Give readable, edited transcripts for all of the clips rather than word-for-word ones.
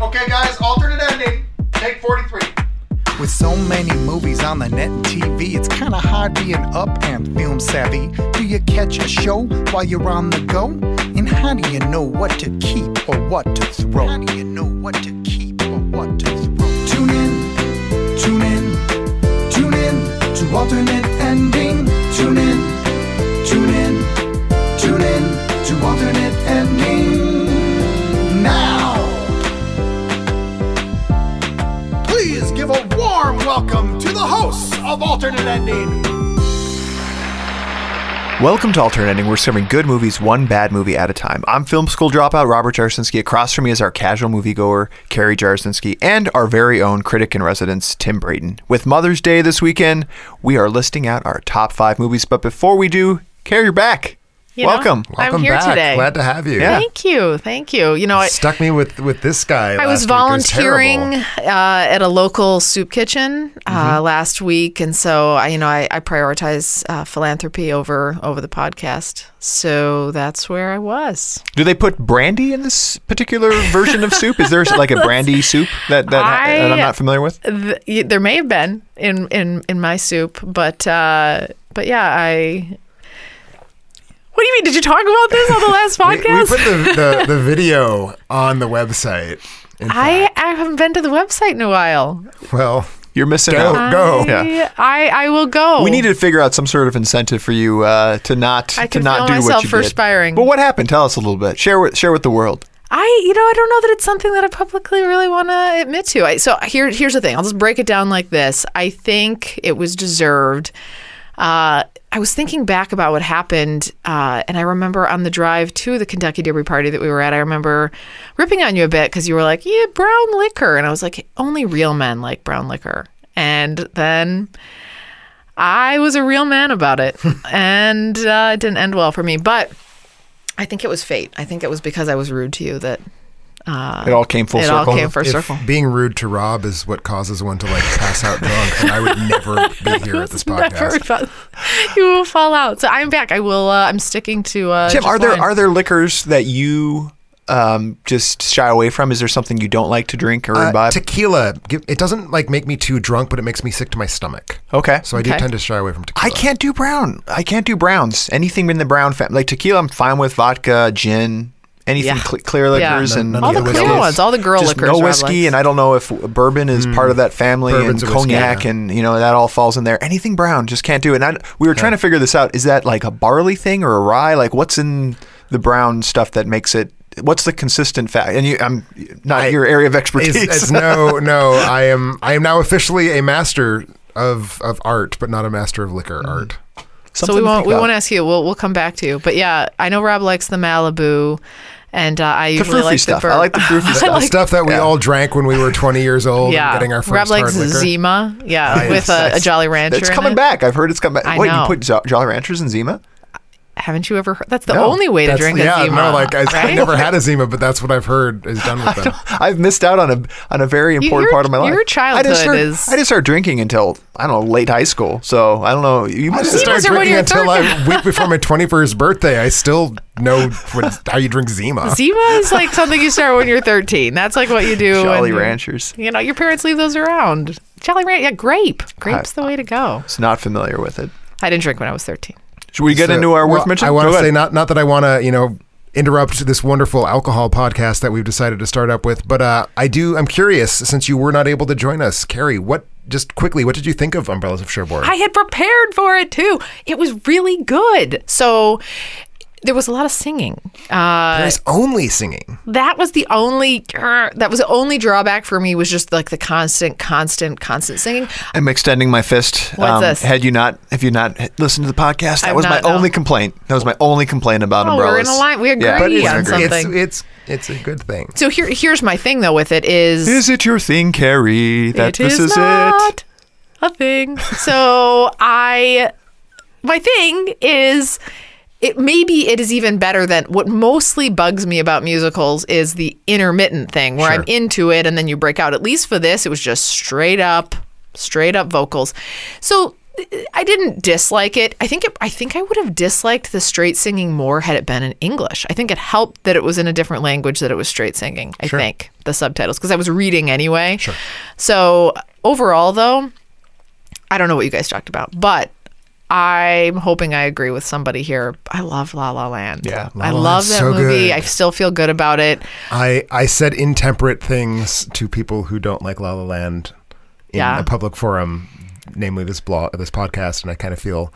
Okay, guys, alternate ending. Take 43. With so many movies on the net and TV, it's kind of hard being up and film savvy. Do you catch a show while you're on the go? And how do you know what to keep or what to throw? How do you know what to keep or what to throw? Tune in, tune in, tune in to alternate ending. Tune in, tune in, tune in to alternate ending. Now! Please give a warm welcome to the hosts of Alternate Ending. Welcome to Alternate Ending. We're serving good movies, one bad movie at a time. I'm film school dropout Robert Jarsinski. Across from me is our casual moviegoer, Carrie Jarsinski, and our very own critic in residence, Tim Brayton. With Mother's Day this weekend, we are listing out our top 5 movies. But before we do, Carrie, you're back. Welcome. I'm here back. today. Glad to have you. Yeah. Thank you. You know, Stuck me with this guy. I was volunteering at a local soup kitchen last week, and so I prioritize philanthropy over the podcast. So that's where I was. Do they put brandy in this particular version of soup? Is there like a brandy soup that I'm not familiar with? There may have been in my soup, but yeah, What do you mean? Did you talk about this on the last podcast? We put the video on the website. I haven't been to the website in a while. Well, you're missing out. Go. Yeah. I will go. We need to figure out some sort of incentive for you to not do what you did. I can feel myself perspiring. But what happened? Tell us a little bit. Share with the world. I don't know that it's something that I publicly really want to admit to. So here's the thing. I'll just break it down like this. I think it was deserved. I was thinking back about what happened, and I remember on the drive to the Kentucky Derby party that we were at, I remember ripping on you a bit because you were like, yeah, brown liquor. And I was like, only real men like brown liquor. And then I was a real man about it, and it didn't end well for me. But I think it was fate. I think it was because I was rude to you that... it all came full circle. It all came full circle. Being rude to Rob is what causes one to pass out drunk, and I would never be here at this podcast. You will fall out. So I'm back. I will. I'm sticking to. Tim, are there liquors that you just shy away from? Is there something you don't like to drink or imbibe? Tequila. It doesn't make me too drunk, but it makes me sick to my stomach. Okay. So I do tend to shy away from tequila. I can't do brown. I can't do browns. Anything in the brown family, like tequila, I'm fine with. Vodka, gin. Anything clear liquors and all the clear ones, all the girl just liquors. No whiskey, and I don't know if bourbon is part of that family, Bourbon's and cognac, and that all falls in there. Anything brown, just can't do it. And we were trying to figure this out. Is that like a barley thing or a rye? Like what's in the brown stuff that makes it? What's the consistent fact? And I'm not your area of expertise. No. I am now officially a master of art, but not a master of liquor art. So we won't ask you. We'll come back to you. But yeah, I know Rob likes the Malibu. And I usually like stuff. I like the froofy stuff. Stuff that we all drank when we were 20 years old and getting our first Rob likes hard liquor. Zima, with a Jolly Rancher. It's coming back. I've heard it's coming back. Wait, you put Jolly Ranchers in Zima? Haven't you ever heard? That's the only way to drink a Zima. No, I've never had a Zima, but that's what I've heard is done with them. I've missed out on a very important part of my life. Your childhood I didn't start drinking until, I don't know, late high school. So, I don't know. You must have started drinking until a week before my 21st birthday. I still know how you drink Zima. Zima is like something you start when you're 13. That's like what you do. Jolly Ranchers. Your parents leave those around. Jolly Rancher, grape. Grape's the way to go. I was not familiar with it. I didn't drink when I was 13. Should we get into our worth mention? I want to say not that I want to interrupt this wonderful alcohol podcast that we've decided to start up with, but I'm curious, since you were not able to join us, Carrie, just quickly, what did you think of Umbrellas of Cherbourg? I had prepared for it too. It was really good. So there was a lot of singing. There's only singing. That was the only drawback for me, was just like the constant singing. I'm extending my fist. What's this? If you not listened to the podcast, that was my only complaint. That was my only complaint about Umbrellas. We're in a line. We agree on something. It's a good thing. So here's my thing though with it is... Is it your thing, Carrie? This is not a thing. So my thing is... Maybe it is even better than what mostly bugs me about musicals is the intermittent thing where I'm into it and then you break out. At least for this, it was just straight up vocals. So I didn't dislike it. I think I would have disliked the straight singing more had it been in English. I think it helped that it was in a different language, that it was straight singing. I think the subtitles, because I was reading anyway. Sure. So overall, though, I don't know what you guys talked about, but I'm hoping I agree with somebody here. I love La La Land. Yeah, I love that movie. Good. I still feel good about it. I said intemperate things to people who don't like La La Land in a public forum, namely this podcast, and I kind of feel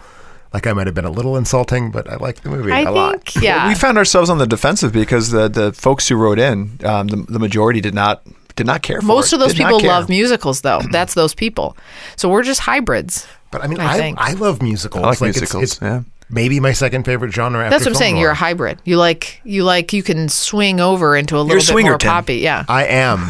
like I might have been a little insulting, but I like the movie a lot. Yeah, well, we found ourselves on the defensive because the folks who wrote in, the majority did not care for it. Most of those people love musicals, though. That's those people. So we're just hybrids. But I mean, I love musicals. I like musicals. It's maybe my second favorite genre. That's what I'm saying. You're a hybrid. You can swing over into a little bit more poppy. Yeah, I am.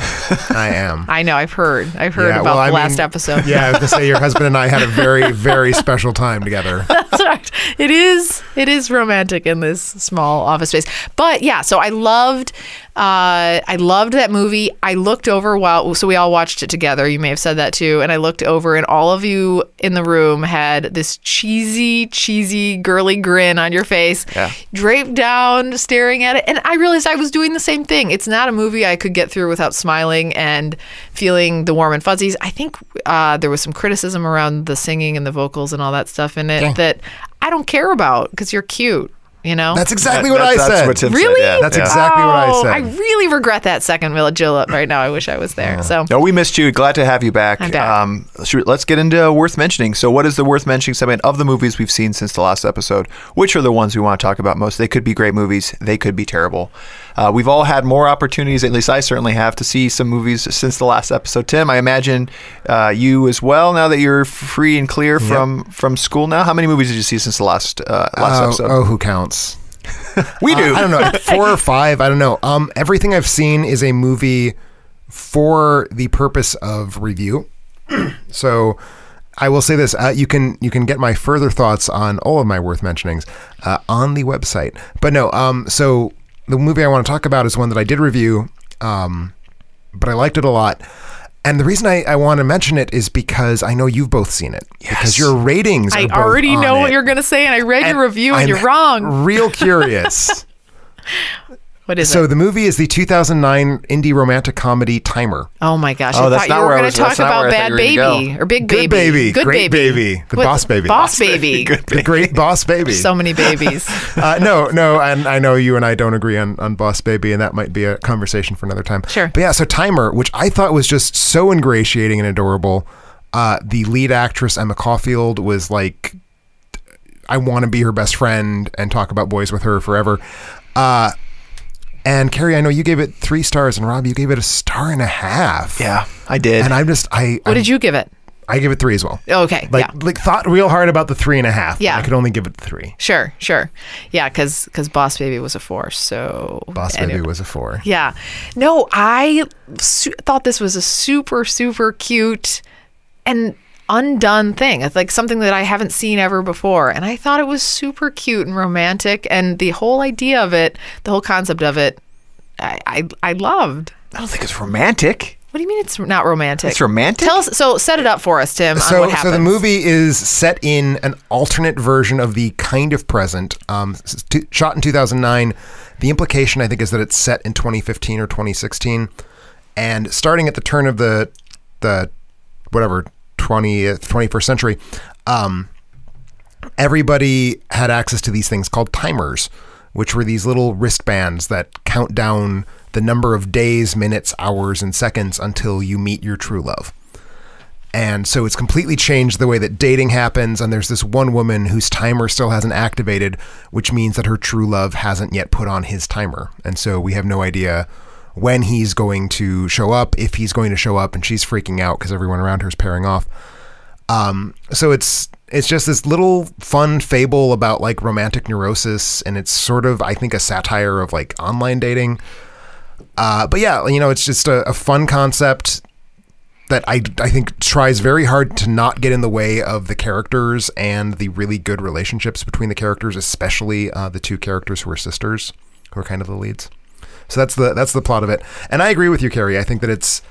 I know. I've heard about the last episode. Yeah, I was gonna say your husband and I had a very, very special time together. That's right. It is romantic in this small office space. But yeah, so I loved that movie. I looked over so we all watched it together. You may have said that too. And I looked over, and all of you in the room had this cheesy, girly grin on your face, draped down, staring at it. And I realized I was doing the same thing. It's not a movie I could get through without smiling and feeling the warm and fuzzies. I think there was some criticism around the singing and the vocals and all that stuff in it that I don't care about because you're cute. You know? That's exactly what I said. That's what Tim really? said. Yeah. That's exactly what I said. I really regret that second Jill right now. I wish I was there. So no, we missed you. Glad to have you back. I'm back. Let's get into worth mentioning. So what is the worth mentioning segment of the movies we've seen since the last episode? Which are the ones we want to talk about most? They could be great movies. They could be terrible. We've all had more opportunities, at least I certainly have, to see some movies since the last episode. Tim, I imagine you as well, now that you're free and clear from school now. How many movies did you see since the last episode? Oh, who counts? We do. I don't know, 4 or 5. I don't know. Everything I've seen is a movie for the purpose of review. So I will say this: you can get my further thoughts on all of my worth mentionings on the website. But no, so the movie I want to talk about is one that I did review, but I liked it a lot. And the reason I want to mention it is because I know you've both seen it. Yes. Because your ratings are both already know on what it. You're going to say, and I read your review, and you're wrong. Real curious. What is it? So the movie is the 2009 indie romantic comedy Timer. Oh my gosh! I thought you were going to talk about Bad Baby or Big Baby. Good Baby. Good Great Baby. The Boss Baby. Boss Baby. The Great Boss Baby. So many babies. No, and I know you and I don't agree on Boss Baby, and that might be a conversation for another time. Sure. But yeah, so Timer, which I thought was just so ingratiating and adorable. The lead actress, Emma Caulfield, was like, I want to be her best friend and talk about boys with her forever. And Carrie, I know you gave it 3 stars, and Rob, you gave it 1.5 stars. Yeah, I did. And What did you give it? I give it 3 as well. Okay. Like thought real hard about the 3.5. Yeah. I could only give it 3. Sure. Yeah, because Boss Baby was a 4. So Boss Baby was a 4. Yeah. No, I thought this was a super, super cute and undone thing. It's like something that I haven't seen ever before. And I thought it was super cute and romantic. And the whole idea of it, the whole concept of it, I loved. I don't think it's romantic. What do you mean it's not romantic? It's romantic? Tell us. So set it up for us, Tim, on what happens. So the movie is set in an alternate version of the kind of present, shot in 2009. The implication, I think, is that it's set in 2015 or 2016. And starting at the turn of the 21st century, everybody had access to these things called timers, which were these little wristbands that count down the number of days, minutes, hours, and seconds until you meet your true love. And so it's completely changed the way that dating happens. And there's this one woman whose timer still hasn't activated, which means that her true love hasn't yet put on his timer. And so we have no idea when he's going to show up, if he's going to show up, and she's freaking out because everyone around her is pairing off. So it's just this little fun fable about like romantic neurosis, and it's sort of, I think, a satire of like online dating. But yeah, it's just a fun concept that I think tries very hard to not get in the way of the characters and the really good relationships between the characters, especially the 2 characters who are sisters, who are kind of the leads. So that's the plot of it. And I agree with you, Carrie. I think that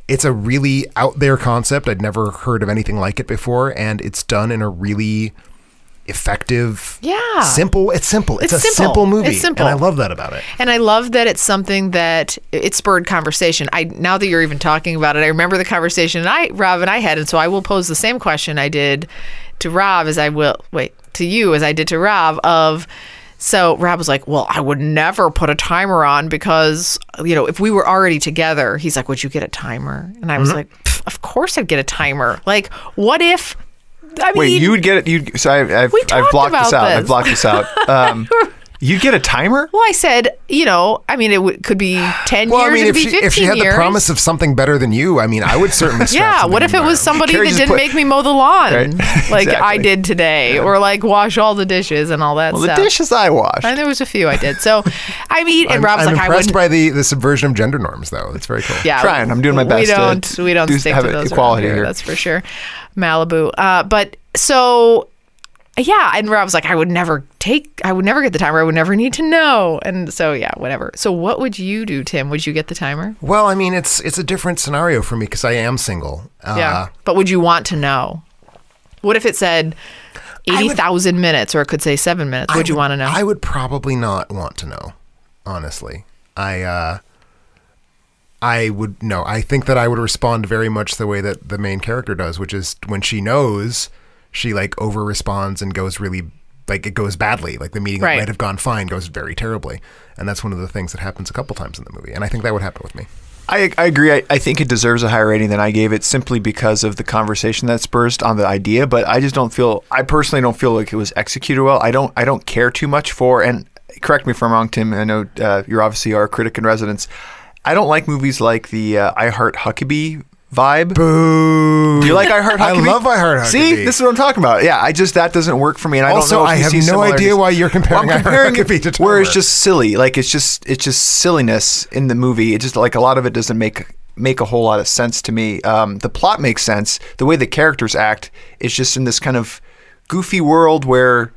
it's a really out there concept. I'd never heard of anything like it before, and it's done in a really effective, simple. It's simple. It's a simple movie. It's simple. And I love that about it. And I love that it's something that it spurred conversation. Now that you're even talking about it, I remember the conversation Rob and I had, and so I will pose the same question I did to Rob as I did to Rob so Rob was like, well, I would never put a timer on because, if we were already together, he's like, would you get a timer? And I was like, of course I'd get a timer. Like, what if, wait, you would get it? So I've blocked this out. I've blocked this out. You'd get a timer? Well, I said, it could be 10 well, years, it could be 15 years. If she had the promise of something better than you, I would certainly strap what if it was somebody Carrie that didn't make me mow the lawn like Exactly. I did today, or like wash all the dishes and all that stuff? Well, the dishes I washed. And there was a few I did. So, and Rob's I'm like, I impressed wouldn't. by the subversion of gender norms, though. It's very cool. Yeah, trying. I'm doing my best. We don't stick to those equality around here. That's for sure. Malibu. But so. Yeah, and Rob was like, I would never get the timer. I would never need to know. And so, whatever. So what would you do, Tim? Would you get the timer? Well, it's a different scenario for me because I am single. But would you want to know? What if it said 80,000 minutes, or it could say 7 minutes? Would you want to know? I would probably not want to know, honestly. I would no. I think that I would respond very much the way that the main character does, which is when she knows, she like over responds and goes really it goes badly. Like the meeting that might have gone fine goes very terribly, and that's one of the things that happens a couple times in the movie. And I think that would happen with me. I agree. I think it deserves a higher rating than I gave it simply because of the conversation that spurs on the idea. But I personally don't feel like it was executed well. I don't care too much for, and correct me if I'm wrong, Tim. I know you're obviously our critic in residence. I don't like movies like the I Heart Huckabee vibe. Boo. Do you like I Heart Huckabee? I love I Heart Huckabee. See, this is what I'm talking about. Yeah, that doesn't work for me, and also, I don't know. I have no idea why you're comparing I Heart Huckabee to Timer. Where it's just silly, like it's just silliness in the movie. It just like a lot of it doesn't make a whole lot of sense to me. The plot makes sense. The way the characters act is just in this kind of goofy world where.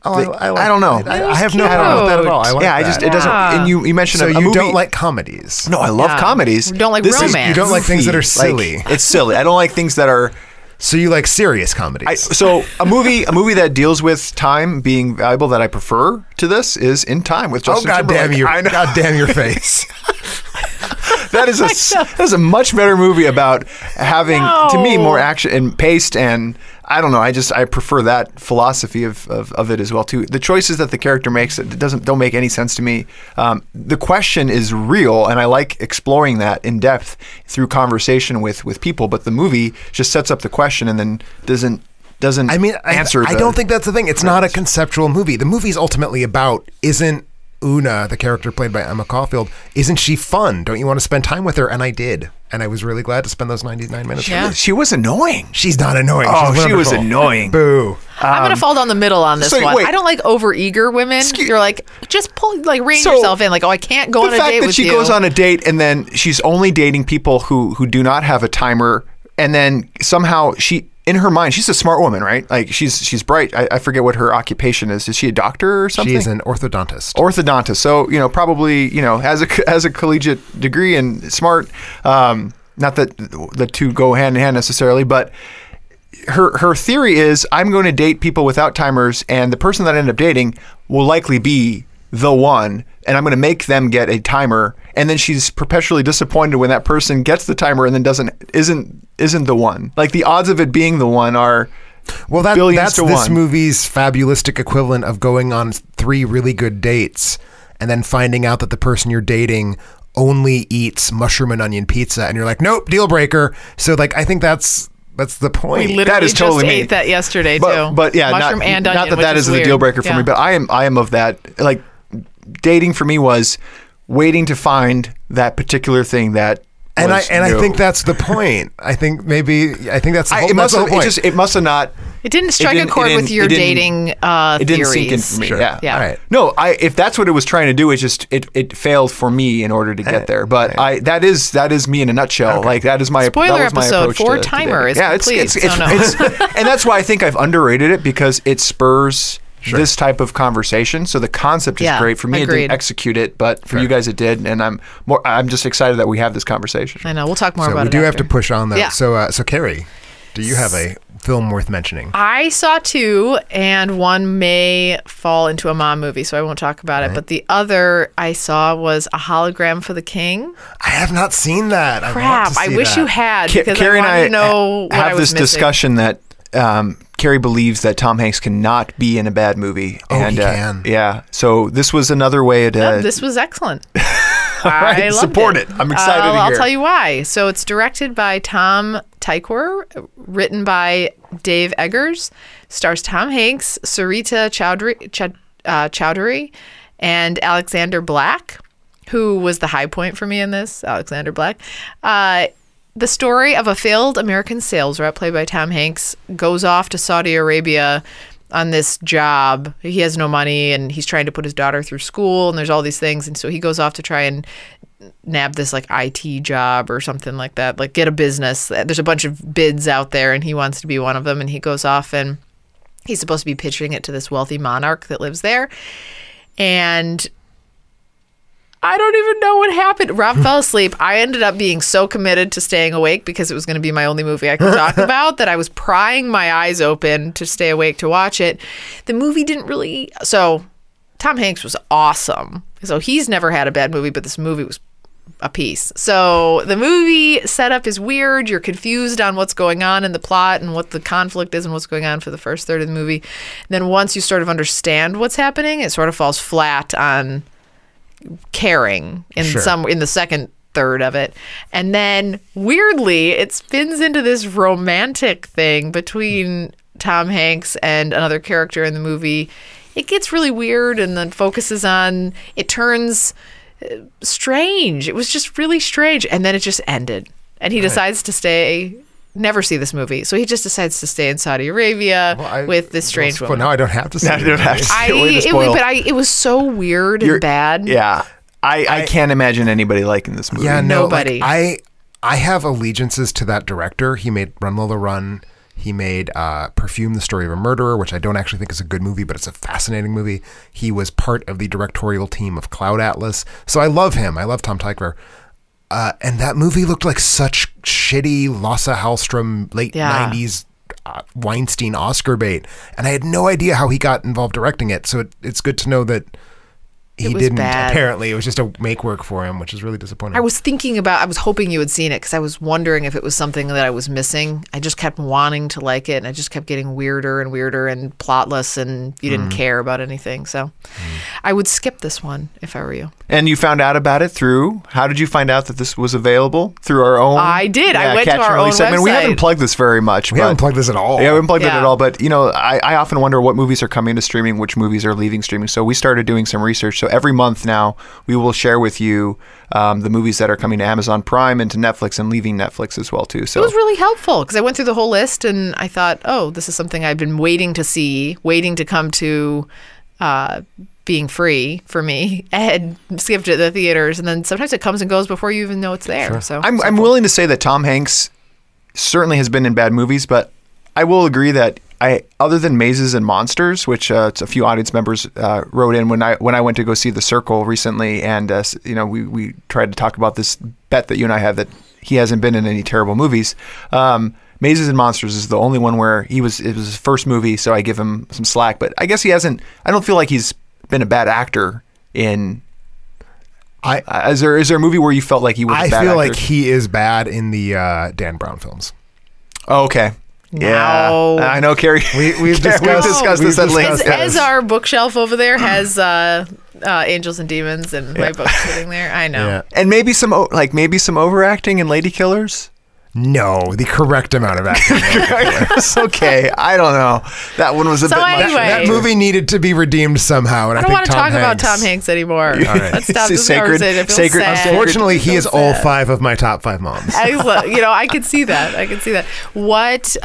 I don't know. I have no problem with that at all. I like that. It doesn't. And you mentioned so a you movie. don't like comedies. No, I love comedies. You don't like romance. You don't like things that are silly. Like, it's silly. I don't like things that are. So you like serious comedies. So a movie that deals with time being valuable that I prefer to this is In Time with Justin Timberlake. God damn your face. That is a much better movie about having, to me, more action and paced, and I don't know. I prefer that philosophy of it as well too. The choices that the character makes don't make any sense to me. The question is real, and I like exploring that in depth through conversation with people. But the movie just sets up the question and then doesn't. Answer. I don't think that's the thing. It's not a conceptual movie. The movie's ultimately about isn't Una, the character played by Emma Caulfield, isn't she fun? Don't you want to spend time with her? And I did. And I was really glad to spend those 99 minutes with her. She was annoying. She's not annoying. She was annoying. Boo. I'm going to fall down the middle on this one. Wait. I don't like overeager women. You're like, just rein yourself in. Like, I can't go on a date with you. The fact that she goes on a date and then she's only dating people who do not have a timer, and then somehow in her mind, she's a smart woman, right? Like she's bright. I forget what her occupation is. Is she a doctor or something? She's an orthodontist. So probably has a collegiate degree and smart. Not that the two go hand in hand necessarily, but her theory is I'm going to date people without timers, and the person that I end up dating will likely be the one, and I'm going to make them get a timer, and then she's perpetually disappointed when that person gets the timer and then isn't the one. Like the odds of it being the one are billions to one. That's this movie's fabulistic equivalent of going on 3 really good dates and then finding out that the person you're dating only eats mushroom and onion pizza, and you're like, nope, deal breaker. So like I think that's the point. We literally just ate that yesterday too. But yeah, mushroom and onion, not that is the deal breaker for me. But I am of that. Like dating for me was waiting to find that particular thing that. And I think that's the point. I think that's the whole point. It must have not. It didn't strike a chord with your dating theories. It didn't sink in for me. Sure. Yeah. All right. No, if that's what it was trying to do, it failed for me in order to get there. But that is me in a nutshell. Okay. Like that is my spoiler that was my episode approach for to timer. It's complete. and that's why I think I've underrated it because it spurs this type of conversation. So the concept is great. For me, it didn't execute it, but for you guys, it did. And I'm just excited that we have this conversation. I know. We'll talk more about it. We do after. have to push on, though. Yeah. So Carrie, do you have a film worth mentioning? I saw two, and one may fall into a mom movie, so I won't talk about it. But the other I saw was A Hologram for the King. I have not seen that. Crap! I wish you had, because Carrie I wanted to know what I have was this missing. discussion that Carrie believes that Tom Hanks cannot be in a bad movie. Oh, he can. Yeah. So this was another way to. No, this was excellent. Right, I loved support it. I'm excited to hear. I'll tell you why. So it's directed by Tom Tykwer, written by Dave Eggers, stars Tom Hanks, Sarita Chowdhury, and Alexander Black, who was the high point for me in this, Alexander Black. The story of a failed American sales rep, played by Tom Hanks, goes off to Saudi Arabia on this job. He has no money, and he's trying to put his daughter through school, and there's all these things. And so he goes off to try and nab this like IT job or something like that, like get a business. There's a bunch of bids out there, and he wants to be one of them. And he goes off, and he's supposed to be pitching it to this wealthy monarch that lives there. And I don't even know what happened. Rob fell asleep. I ended up being so committed to staying awake because it was going to be my only movie I could talk about that I was prying my eyes open to stay awake to watch it. The movie didn't really... So Tom Hanks was awesome. So he's never had a bad movie, but this movie was a piece. So the movie setup is weird. You're confused on what's going on in the plot and what the conflict is and what's going on for the first third of the movie. Then once you sort of understand what's happening, it sort of falls flat on caring in in the second third of it. And then weirdly it spins into this romantic thing between Tom Hanks and another character in the movie. It gets really weird and then focuses on, it turns strange. It was just really strange, and then it just ended, and he decides to never see this movie. So he just decides to stay in Saudi Arabia with this strange woman. Now I don't have to see it. It was so weird and bad. Yeah. I can't imagine anybody liking this movie. Yeah, no, nobody. I have allegiances to that director. He made Run Lola Run. He made Perfume, the Story of a Murderer, which I don't actually think is a good movie, but it's a fascinating movie. He was part of the directorial team of Cloud Atlas. So I love him. I love Tom Tykwer. And that movie looked like such shitty Lasse Hallström late 90s Weinstein Oscar bait. And I had no idea how he got involved directing it. So it's good to know that he didn't. Bad. Apparently, it was just a make work for him, which is really disappointing. I was hoping you had seen it because I was wondering if it was something that I was missing. I just kept wanting to like it, and I just kept getting weirder and weirder and plotless, and you didn't care about anything. So I would skip this one if I were you. And you found out about it through, how did you find out that this was available? Through our own? I did. I went to our own segment. website. We haven't plugged this very much. We haven't plugged this at all. Yeah, we haven't plugged it at all. But, I often wonder what movies are coming to streaming, which movies are leaving streaming. So we started doing some research. So every month now, we will share with you the movies that are coming to Amazon Prime and to Netflix and leaving Netflix as well, too. So it was really helpful because I went through the whole list and I thought, oh, this is something I've been waiting to see, waiting to come to being free for me. I had skipped it at the theaters, and then sometimes it comes and goes before you even know it's there. Sure. So I'm willing to say that Tom Hanks certainly has been in bad movies, but I will agree that other than Mazes and Monsters, which a few audience members wrote in when I went to go see The Circle recently, and we tried to talk about this bet that you and I have that he hasn't been in any terrible movies. Mazes and Monsters is the only one where it was his first movie, so I give him some slack. But I guess he hasn't. I don't feel like he's been a bad actor in. Is there a movie where you felt like he was a bad actor? I feel like he is bad in the Dan Brown films. Oh, okay. No. Yeah, I know, Carrie. We've discussed this at length. As our bookshelf over there has Angels and Demons and my book sitting there. I know. Yeah. And maybe some overacting in Lady Killers. No, the correct amount of acting. It's okay. I don't know. That one was a bit much. That movie needed to be redeemed somehow. And I think want to talk about Tom Hanks anymore. All right. Let's stop this conversation. Sacred. Unfortunately, he is all 5 of my top 5 moms. I could see that. What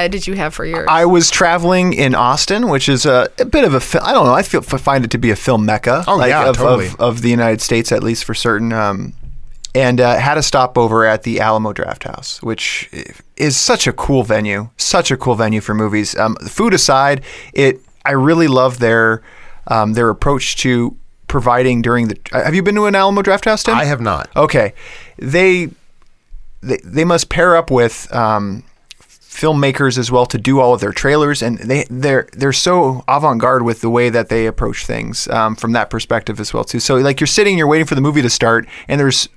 did you have for yours? I was traveling in Austin, which is a bit of a. I don't know. I find it to be a film mecca. Oh, totally. Of the United States, at least for certain. And had a stopover at the Alamo Drafthouse, which is such a cool venue for movies. Food aside, I really love their approach to providing during the. Have you been to an Alamo Drafthouse, Tim? I have not. Okay, they must pair up with filmmakers as well to do all of their trailers, and they're so avant-garde with the way that they approach things from that perspective as well too. So like you're sitting, you're waiting for the movie to start, and there's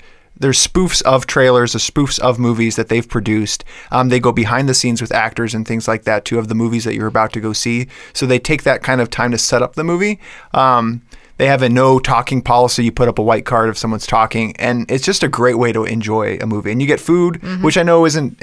spoofs of trailers, or spoofs of movies that they've produced. They go behind the scenes with actors and things like that too, of the movies that you're about to go see. So they take that kind of time to set up the movie. They have a no talking policy. You put up a white card if someone's talking, and it's just a great way to enjoy a movie. And you get food, which I know isn't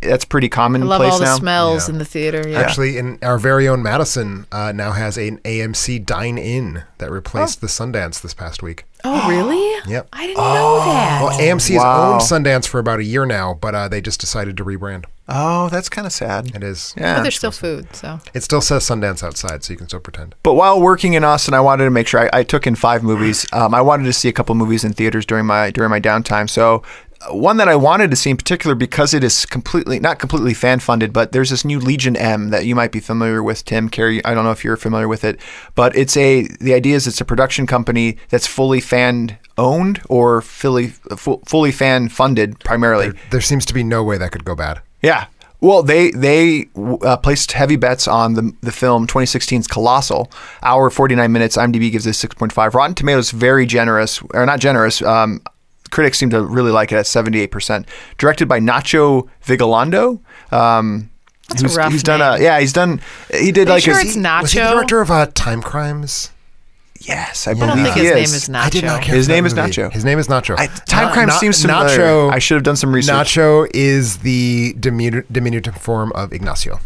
that's pretty commonplace now. I love all the smells in the theater. Yeah. Actually, in our very own Madison now has an AMC dine-in that replaced the Sundance this past week. Oh, really? Yep. I didn't know that. Well, AMC has owned Sundance for about a year now, but they just decided to rebrand. Oh, that's kind of sad. It is. Yeah. But there's still food, so. It still says Sundance outside, so you can still pretend. But while working in Austin, I wanted to make sure I took in 5 movies. I wanted to see a couple movies in theaters during my downtime. So one that I wanted to see in particular, because it is not completely fan funded, but there's this new Legion M that you might be familiar with, Tim, Carrie. I don't know if you're familiar with it, but the idea is it's a production company that's fully fan owned or fully fan funded primarily. There seems to be no way that could go bad. Yeah. Well, they placed heavy bets on the film 2016's Colossal. Hour 49 minutes. IMDb gives it 6.5. Rotten Tomatoes very generous, or not generous. Critics seem to really like it at 78%. Directed by Nacho Vigalondo. That's a rough name. He did Are you like sure it's Nacho? Was he the director of Time Crimes? Yes, I I believe don't think he his is. name is Nacho. I did not care His for that name is movie. Nacho. His name is Nacho. Time Crime seems familiar. Nacho. I should have done some research. Nacho is the diminutive form of Ignacio.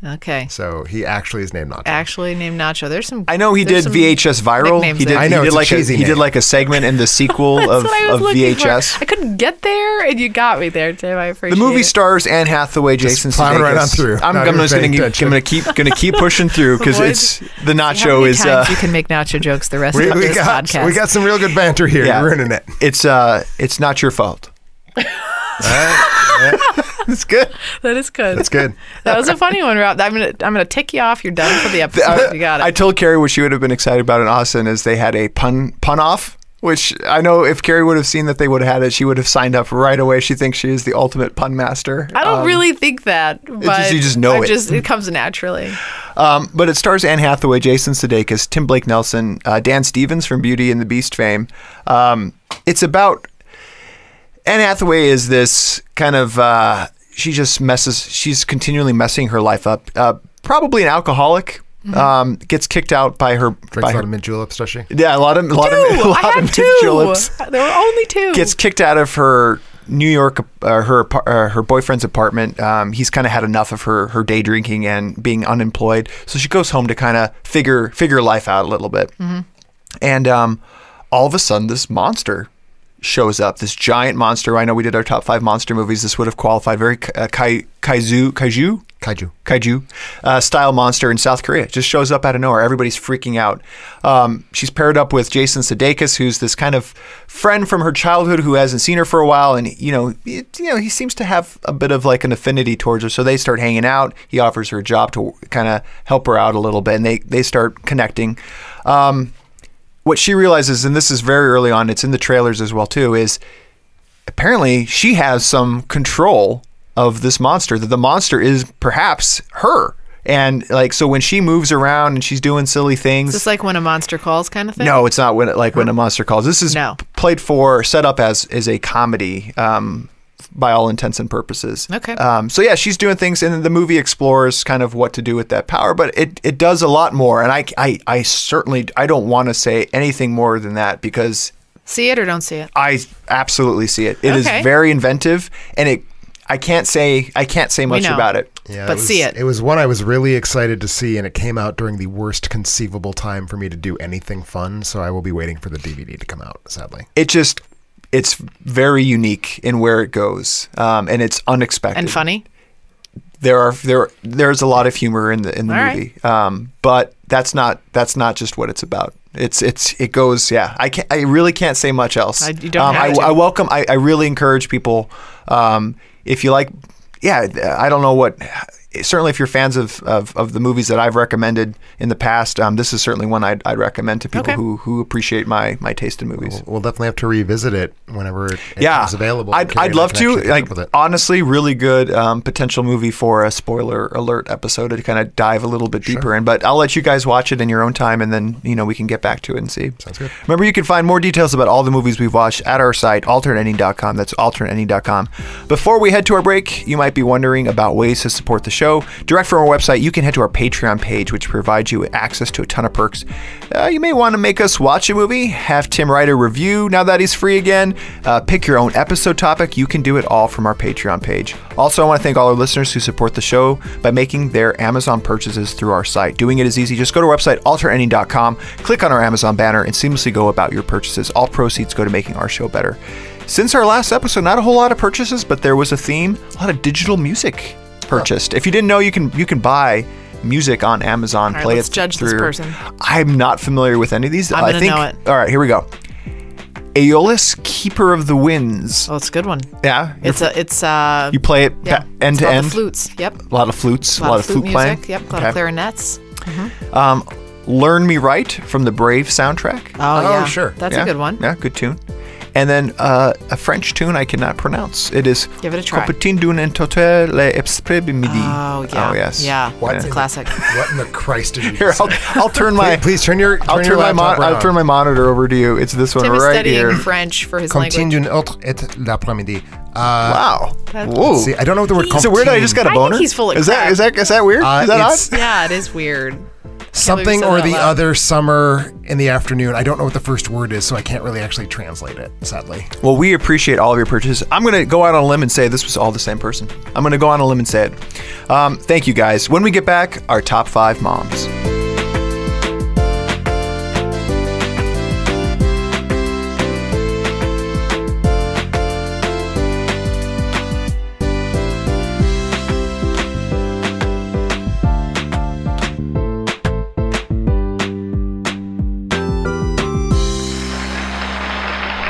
Okay. So he actually is named Nacho. Actually named Nacho. There's some. I know he did some VHS Viral. nicknames He did. there. I know, He did it's a like cheesy he did name. like a segment in the sequel That's of what I was looking VHS. for. I couldn't get there, and you got me there, Tim. I appreciate The movie it. stars Anne Hathaway, Jason plowing Sudeikis. right on through. I'm Not just even paying gonna keep pushing through because Avoid- it's the How Nacho many is. times you can make Nacho jokes the rest We of this got podcast. some real good banter here. Yeah. You're ruining it. It's not your fault. It's good. That is good. That's good. That was a funny one, Rob. I'm gonna tick you off. You're done for the episode. You got it. I told Carrie what she would have been excited about in Austin is they had a pun off, which I know if Carrie would have seen that they would have had it, she would have signed up right away. She thinks she is the ultimate pun master. I don't really think that, but you just know it. It comes naturally. But it stars Anne Hathaway, Jason Sudeikis, Tim Blake Nelson, Dan Stevens from Beauty and the Beast fame. It's about Anne Hathaway is this kind of she's continually messing her life up. Probably an alcoholic. Gets kicked out by her. Drinks a lot of mint juleps, does she? Yeah, a lot of I had mint two. juleps. There were only 2. Gets kicked out of her New York, her boyfriend's apartment. He's kind of had enough of her day drinking and being unemployed, so she goes home to kind of figure life out a little bit. And all of a sudden, this monster shows up, this giant monster. I know we did our top 5 monster movies. This would have qualified. Very kaiju style monster in South Korea. It just shows up out of nowhere. Everybody's freaking out. She's paired up with Jason Sudeikis, who's this kind of friend from her childhood who hasn't seen her for a while, and he seems to have a bit of like an affinity towards her. So they start hanging out. He offers her a job to kind of help her out a little bit, and they start connecting. What she realizes, and this is very early on, it's in the trailers as well too, is apparently she has some control of this monster, that the monster is perhaps her. And like, so when she moves around and she's doing silly things. Is this like when a monster calls kind of thing? No, it's not when a monster calls. This is set up as a comedy, by all intents and purposes. Okay. So yeah, she's doing things, and the movie explores kind of what to do with that power, but it does a lot more. And I certainly don't want to say anything more than that, because see it or don't see it. I absolutely see it. It is very inventive, and I can't say much about it. Yeah, but see it. It was one I was really excited to see, and it came out during the worst conceivable time for me to do anything fun. So I will be waiting for the DVD to come out, sadly. It's very unique in where it goes, and it's unexpected and funny. There's a lot of humor in the movie, but that's not just what it's about. It goes. Yeah, I really can't say much else. You don't have to. I really encourage people, if you like. Yeah, I don't know what certainly if you're fans of the movies that I've recommended in the past, this is certainly one I'd recommend to people who appreciate my taste in movies. We'll definitely have to revisit it whenever it becomes available. I'd love to. Like, honestly, really good potential movie for a spoiler alert episode to kind of dive a little bit deeper in. But I'll let you guys watch it in your own time, and then we can get back to it and see. Sounds good. Remember, you can find more details about all the movies we've watched at our site, alternateending.com. That's alternateending.com. Before we head to our break, you might be wondering about ways to support the show. Direct from our website, you can head to our Patreon page, which provides you access to a ton of perks. You may want to make us watch a movie, have Tim write a review now that he's free again, pick your own episode topic. You can do it all from our Patreon page. Also, I want to thank all our listeners who support the show by making their Amazon purchases through our site. Doing it is easy. Just go to our website, alternateending.com, click on our Amazon banner, and seamlessly go about your purchases. All proceeds go to making our show better. Since our last episode, not a whole lot of purchases, but there was a theme, a lot of digital music purchased. If you didn't know, you can buy music on Amazon. All right, play let's it judge through. this person. I'm not familiar with any of these. I'm gonna know it. All right, here we go. Aeolus, Keeper of the Winds. Oh, it's a good one. Yeah, It's you play it end it's to about end. The flutes. Yep. A lot of flutes. A lot of flute music. playing. Yep. A lot of clarinets. Learn Me Right from the Brave soundtrack. Oh yeah. Sure. That's a good one. Yeah, good tune. And then a French tune I cannot pronounce. It is Give it a try. Compatine d'une total midi. Oh yeah. Oh yes. Yeah. What It's a in- classic. What in the Christ did you Here, say? I'll turn my Please turn your I'll turn my laptop I'll around. turn my monitor over to you. It's this one Tim is right studying here. French for his Comptine language. d'une autre et l'après-midi. Wow. Whoa. See, I don't know what the word Is it weird that I just got a I think boner? he's full of is crap. that weird? Is that it's- odd? Yeah, it is weird. something said or that the out loud. other summer in the afternoon. I don't know what the first word is, so I can't really actually translate it, sadly. Well, we appreciate all of your purchases. I'm going to go out on a limb and say this was all the same person. I'm going to go on a limb and say it. Thank you, guys. When we get back, our top 5 moms.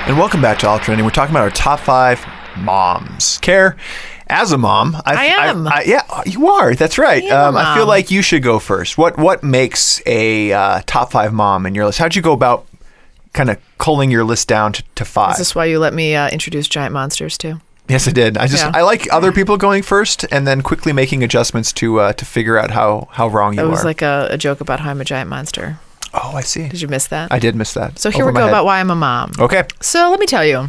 And welcome back to Alternating. We're talking about our top 5 moms. Care, as a mom, I am. Yeah, you are. That's right. am a I feel mom. like you should go first. What makes a top 5 mom in your list? How'd you go about kind of culling your list down to 5? Is this why you let me introduce giant monsters too? Yes, I did. Yeah. I like other people going first and then quickly making adjustments to figure out how wrong you That are. was like a joke about how I'm a giant monster. Oh, I see. Did you miss that? I did miss that. So here Over we my go head. about why I'm a mom. Okay. So let me tell you,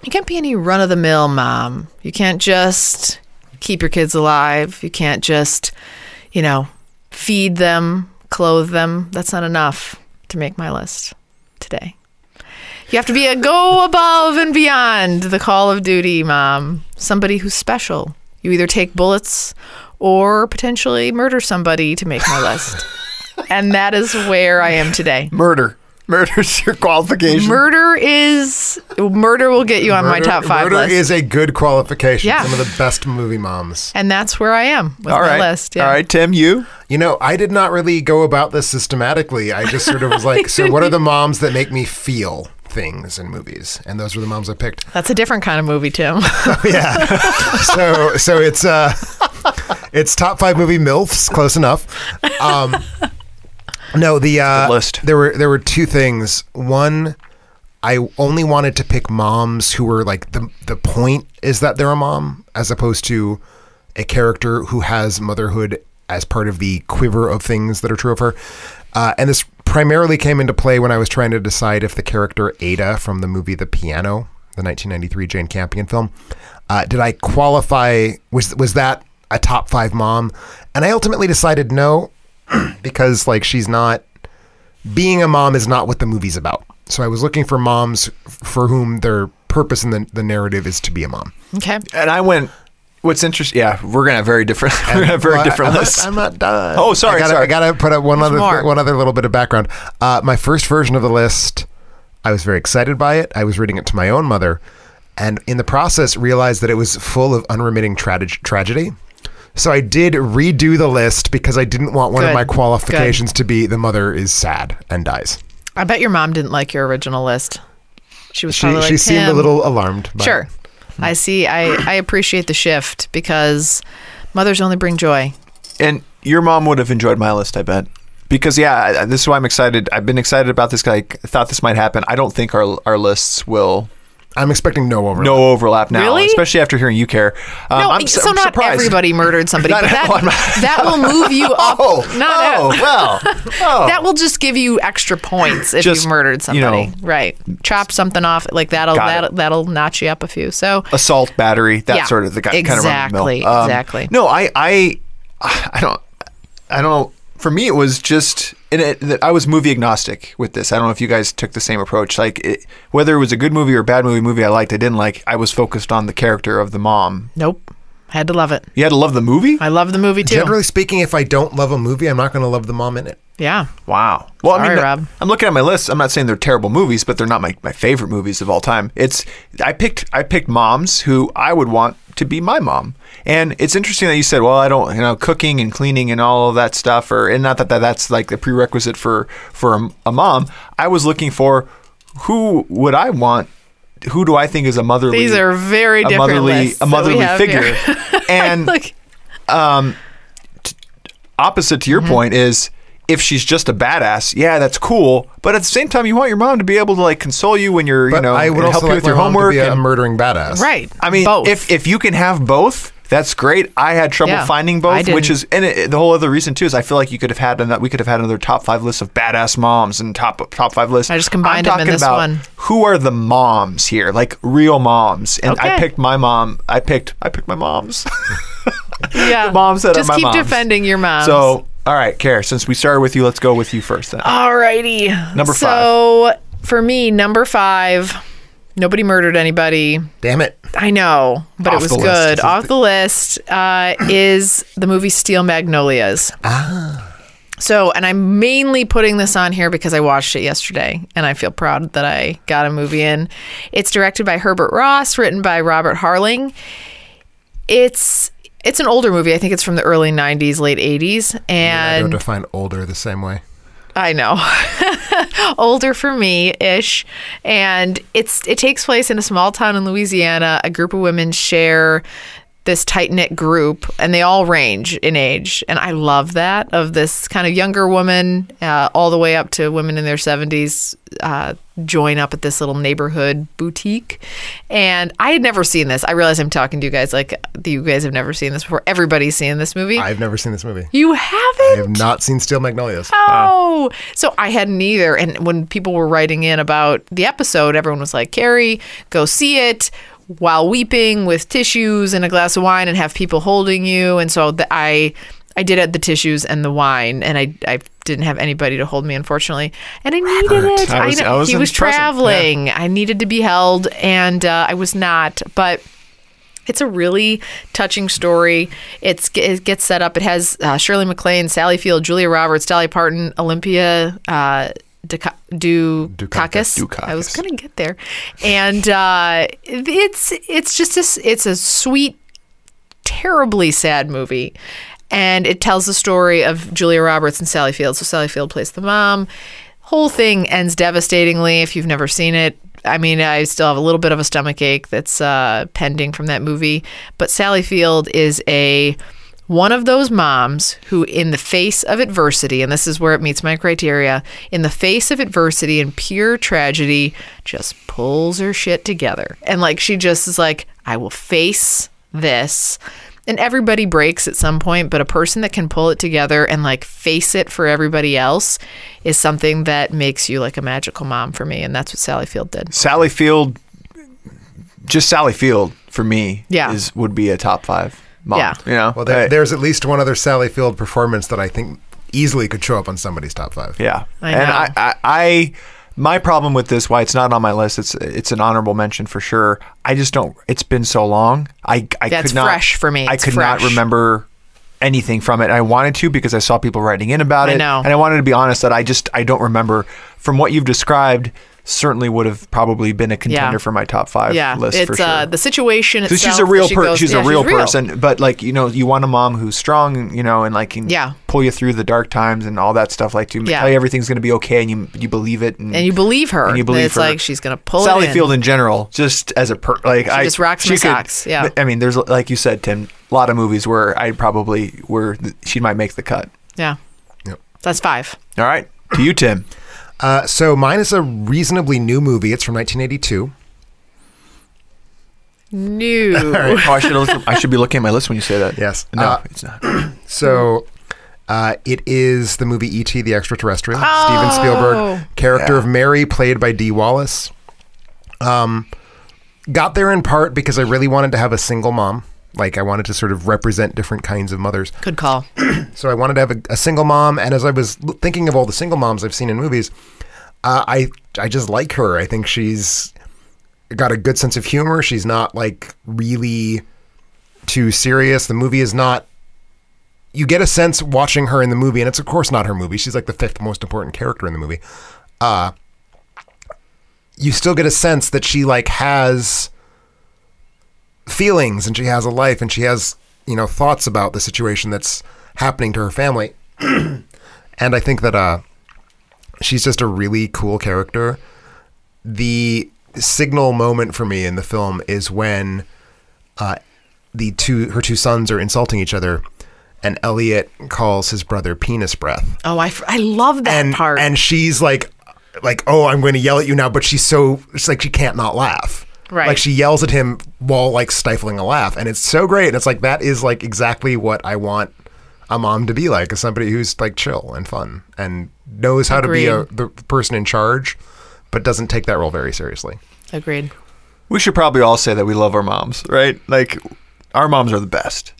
you can't be any run-of-the-mill mom. You can't just keep your kids alive. You can't just, feed them, clothe them. That's not enough to make my list today. You have to be a go above and beyond the call of duty mom. Somebody who's special. You either take bullets or potentially murder somebody to make my list. And that is where I am today. Murder's your qualification. Murder will get you on my top 5 Murder list. is a good qualification. Yeah. Some of the best movie moms. And that's where I am with All my right. list. Yeah. All right, Tim, you? I did not really go about this systematically. I just sort of was like, so what are the moms that make me feel things in movies? And those were the moms I picked. That's a different kind of movie, Tim. Yeah. So it's top 5 movie MILFs, close enough. No, the list. There were 2 things. One, I only wanted to pick moms who were like the point is that they're a mom, as opposed to a character who has motherhood as part of the quiver of things that are true of her. And this primarily came into play when I was trying to decide if the character Ada from the movie The Piano, the 1993 Jane Campion film, did I qualify? Was that a top 5 mom? And I ultimately decided no. Because she's not, being a mom is not what the movie's about. So I was looking for moms for whom their purpose in the narrative is to be a mom. Okay. And I went, what's interesting, yeah, we're going to have very different lists. I'm not done. Oh, sorry. I gotta put up one more. other little bit of background. My first version of the list, I was very excited by it. I was reading it to my own mother, and in the process realized that it was full of unremitting tragedy. So I did redo the list because I didn't want one of Good. my qualifications to be the mother is sad and dies. I bet your mom didn't like your original list. She was She probably like, seemed a "Tim." little alarmed by Sure. it. I see. I appreciate the shift because Mothers only bring joy. And your mom would have enjoyed my list, I bet. Because, yeah, this is why I'm excited. I've been excited about this guy. I thought this might happen. I don't think our lists will... I'm expecting no overlap. No overlap now, Really? especially after hearing you, Care. I'm so not surprised. everybody murdered somebody, Not but everyone. that will move you up. Well. That will just give you extra points if Just, you've murdered somebody. you know, Right. Chop something off. Like that'll notch you up a few. So Assault, battery, that Yeah, sort of the kind of exactly, run-of-the-mill. exactly. No, I don't. For me, it was just I was movie agnostic with this. I don't know if you guys took the same approach. Like whether it was a good movie or a bad movie I liked, I didn't like. I was focused on the character of the mom. nope. Had to love it. You had to love the movie? I love the movie too. Generally speaking, if I don't love a movie, I'm not going to love the mom in it. Yeah. Wow. Well, Sorry, I mean, Rob. I'm looking at my list. I'm not saying they're terrible movies, but they're not my favorite movies of all time. I picked moms who I would want to be my mom. And it's interesting that you said, well, I don't, cooking and cleaning and all of that stuff, and not that that's like the prerequisite for a mom. I was looking for who would I want. Who do I think is a motherly? These are very different lists a that we motherly have figure. here. And Like, opposite to your point is if she's just a badass, yeah, that's cool. But at the same time, you want your mom to be able to like console you when you're, But I would and help also you like with my your mom to homework. be a and- murdering badass. right. I mean, Both. if you can have both, that's great. I had trouble Yeah, finding I both, didn't. which is the whole other reason too is I feel like we could have had another top 5 list of badass moms and top 5 lists. I just combined I'm them in talking this about one. who are the moms here, like real moms, and I Okay. picked my mom. I picked my moms. yeah. the moms that just are my keep moms. defending your moms. So, all right, Care, since we started with you, let's go with you first then. Alrighty. Number 5. So for me, number 5, nobody murdered anybody. Damn it. I know, but Off it was the list. good. Off the list is the movie Steel Magnolias. So, and I'm mainly putting this on here because I watched it yesterday, and I feel proud that I got a movie in. It's directed by Herbert Ross, written by Robert Harling. It's an older movie. I think it's from the early 90s, late 80s. I And don't define older the same way. I know. Older for me-ish. And it takes place in a small town in Louisiana. A group of women share this tight-knit group, and they all range in age. And I love that, of this kind of younger woman all the way up to women in their 70s join up at this little neighborhood boutique. And I had never seen this. I realize I'm talking to you guys like you guys have never seen this before. Everybody's seen this movie. I've never seen this movie. You I haven't? have not seen Steel Magnolias. Oh, so I hadn't either. And when people were writing in about the episode, everyone was like, Carrie, go see it while weeping with tissues and a glass of wine and have people holding you. And so I did have the tissues and the wine, and I didn't have anybody to hold me, unfortunately. And I needed it. I was he was present. traveling. Yeah. I needed to be held, and I was not. But it's a really touching story. It gets set up. It has Shirley MacLaine, Sally Field, Julia Roberts, Dolly Parton, Olympia Dukakis. I was gonna get there, and it's just it's a sweet, terribly sad movie, and it tells the story of Julia Roberts and Sally Field. So Sally Field plays the mom. Whole thing ends devastatingly if you've never seen it. I mean, I still have a little bit of a stomach ache that's pending from that movie. But Sally Field is one of those moms who, in the face of adversity, and this is where it meets my criteria, in the face of adversity and pure tragedy, just pulls her shit together. And like, she just is like, I will face this. And everybody breaks at some point, but a person that can pull it together and like face it for everybody else is something that makes you like a magical mom for me. And that's what Sally Field did. Sally Field for me would be a top 5 mom. Yeah. You know? Well, there's at least one other Sally Field performance that I think easily could show up on somebody's top 5. Yeah. I know. And I my problem with this, why it's not on my list, it's an honorable mention for sure. I just don't. It's been so long. I That's could not. fresh for me. I It's could fresh. not remember anything from it. I wanted to because I saw people writing in about it. I know. And I wanted to be honest that I don't remember. From what you've described, certainly would have probably been a contender for my top 5 list it's, for sure. The situation itself. She's a real person. She's a real real person. But like, you know, you want a mom who's strong, you know, and like can pull you through the dark times and all that stuff. Like to tell you everything's going to be okay, and you believe it, and you believe her. And you believe it's her. like she's going to pull Sally it in. Field in general, just as a she just rocks my socks. Yeah. I mean, there's like you said, Tim, a lot of movies where she might make the cut. Yeah. Yep. That's 5. All right, to you, Tim. So mine is a reasonably new movie. It's from 1982. New. Right. Oh, I should be looking at my list when you say that. Yes. No, it's not. So it is the movie E.T. the Extraterrestrial. Steven Spielberg. Character of Mary, played by Dee Wallace. Got there in part because I really wanted to have a single mom. Like, I wanted to sort of represent different kinds of mothers. Good call. So I wanted to have a single mom, and as I was thinking of all the single moms I've seen in movies, I just like her. I think she's got a good sense of humor. She's not, like, really too serious. The movie is not... You get a sense watching her in the movie, and it's of course not her movie. She's like the 5th most important character in the movie. You still get a sense that she, like, has feelings, and she has a life, and she has, you know, thoughts about the situation that's happening to her family. And I think that she's just a really cool character. The signal moment for me in the film is when her two sons are insulting each other, and Elliot calls his brother penis breath. Oh, I love that part. And she's like, oh, I'm going to yell at you now, but it's like she can't not laugh. Right. Like, she yells at him while, like, stifling a laugh. And it's so great. And it's like, that is, like, exactly what I want a mom to be like, as somebody who's, like, chill and fun and knows how to be the person in charge, but doesn't take that role very seriously. Agreed. We should probably all say that we love our moms, right? Like, our moms are the best.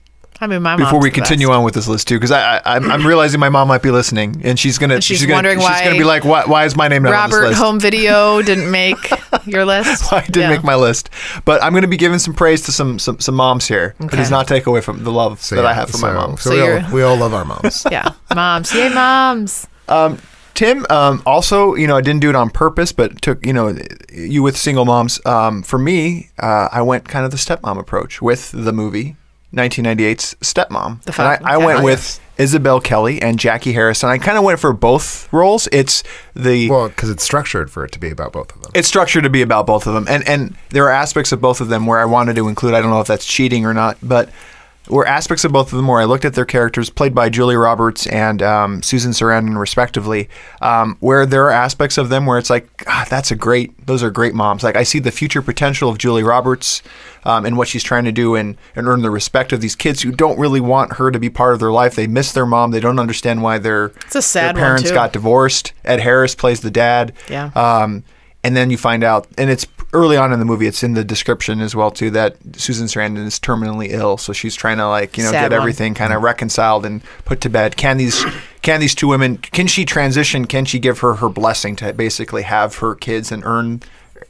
I mean, my mom's before we the continue best. on with this list too, because I'm realizing my mom might be listening, and she's gonna be like, why is my name not on this Robert list? Home Video didn't make your list. I didn't make my list, but I'm going to be giving some praise to some moms here. Okay. It does not take away from the love that I have for my mom. So we all love our moms. Yeah, moms. Yay, moms. Tim, also, you know, I didn't do it on purpose, but took, you know, you with single moms. For me, I went kind of the stepmom approach with the movie 1998's Stepmom. I went with Isabel Kelly and Jackie Harrison. I kind of went for both roles. Because it's structured for it to be about both of them. It's structured to be about both of them, and there are aspects of both of them where I wanted to include. I don't know if that's cheating or not, but were aspects of both of them where I looked at their characters, played by Julia Roberts and Susan Sarandon, respectively, where there are aspects of them where it's like, those are great moms. Like, I see the future potential of Julia Roberts and what she's trying to do and earn the respect of these kids who don't really want her to be part of their life. They miss their mom. They don't understand why their parents got divorced. Ed Harris plays the dad. Yeah. And then you find out, and it's early on in the movie, it's in the description as well too, that Susan Sarandon is terminally ill, so she's trying to get everything kind of reconciled and put to bed. Can these two women, can she transition? Can she give her blessing to basically have her kids and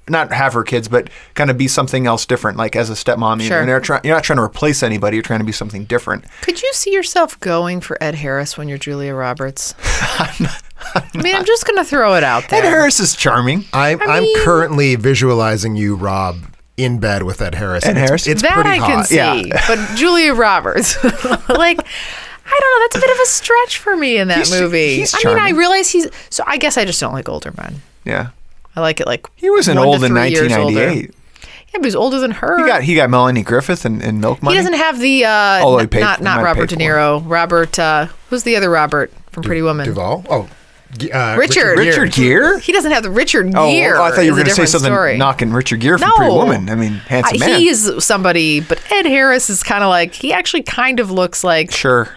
not have her kids, but kind of be something else different, like as a stepmom? Sure. You're not trying to replace anybody. You're trying to be something different. Could you see yourself going for Ed Harris when you're Julia Roberts? I'm just going to throw it out there. Ed Harris is charming. I'm currently visualizing you, Rob, in bed with Ed Harris. It's that pretty I hot. can see. Yeah. But Julia Roberts, I don't know. That's a bit of a stretch for me in that movie. He's charming. I realize so I guess I just don't like older men. Yeah. I like it he wasn't old in 1998. Yeah, but he's older than her. He got Melanie Griffith in Milk Money. He doesn't have the not Robert De Niro. Robert, who's the other Robert from Pretty Woman? Duvall. Oh, Richard Gere. He doesn't have the Richard Gere. Oh, I thought you were going to say something knocking Richard Gere from Pretty Woman. I mean, handsome man. He's somebody, but Ed Harris is kind of like, he actually kind of looks like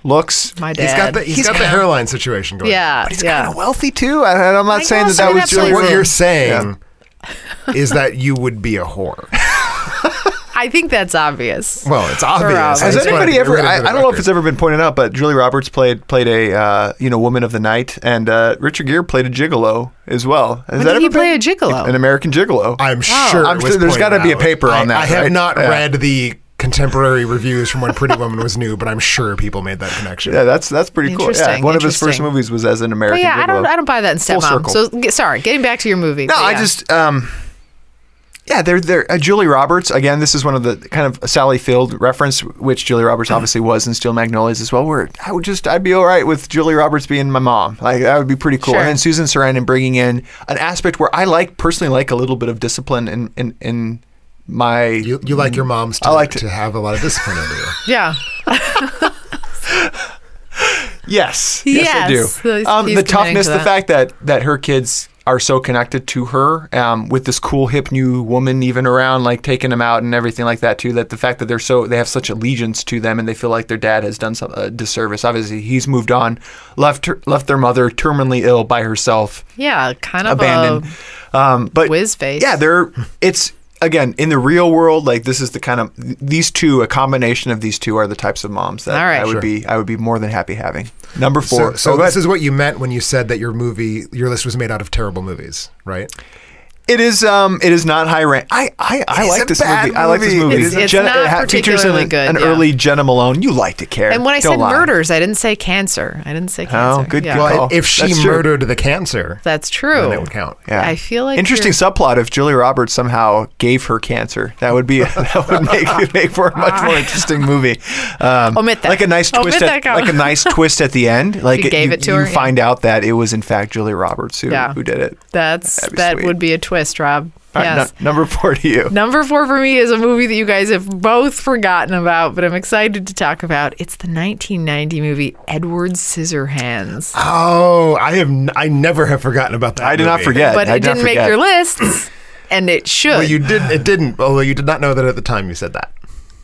looks my dad. He's got the hairline situation going. Yeah, but he's kind of wealthy too. I'm not saying that was just what you're saying. Is that you would be a whore? I think that's obvious. Well, it's obvious. Has anybody ever? I don't know if it's ever been pointed out, but Julia Roberts played a woman of the night, and Richard Gere played a gigolo as well. When did he play a gigolo? An American gigolo. I'm sure. There's got to be a paper on that. I have not read the contemporary reviews from when Pretty Woman was new, but I'm sure people made that connection. Yeah, that's pretty cool. Yeah, one of his first movies was as an American. But yeah, Gigolo. I don't buy that in Stepmom. So sorry, getting back to your movie. No, I just they're Julie Roberts again. This is one of the kind of Sally Field reference, which Julie Roberts obviously was in Steel Magnolias as well. Where I'd be all right with Julie Roberts being my mom. Like that would be pretty cool. Sure. And then Susan Sarandon bringing in an aspect where I personally like a little bit of discipline in my. You like your moms to have a lot of discipline over you. Yeah. Yes, I do. The toughness, the fact that her kids are so connected to her, with this cool hip new woman even around, like taking them out and everything like that too. That the fact that they have such allegiance to them and they feel like their dad has done a disservice. Obviously, he's moved on, left their mother terminally ill by herself. Yeah, kind of abandoned. But whiz face. Yeah, it's. Again, in the real world, like this is the kind of a combination of these two are the types of moms that I would be more than happy having. Number 4. So this is what you meant when you said that your list was made out of terrible movies, right? It is not high rank. I like this movie. I like this movie. It's not particularly good. An early Jenna Malone. You liked it, Carrie. And when I said murders, I didn't say cancer. Oh, good call. Well, if she murdered the cancer, that's true. Then it would count. Yeah. I feel like interesting subplot. If Julia Roberts somehow gave her cancer, that would make for a much more interesting movie. Omit that. Like a nice twist. Like a nice twist at the end. Like you find out that it was in fact Julia Roberts who did it. That would be a twist, Rob. Yes. Right, number 4 to you. Number 4 for me is a movie that you guys have both forgotten about, but I'm excited to talk about. It's the 1990 movie Edward Scissorhands. Oh, I never have forgotten about that. I did not forget. But it didn't make your lists, and it should. Well, it didn't. Although you did not know that at the time you said that.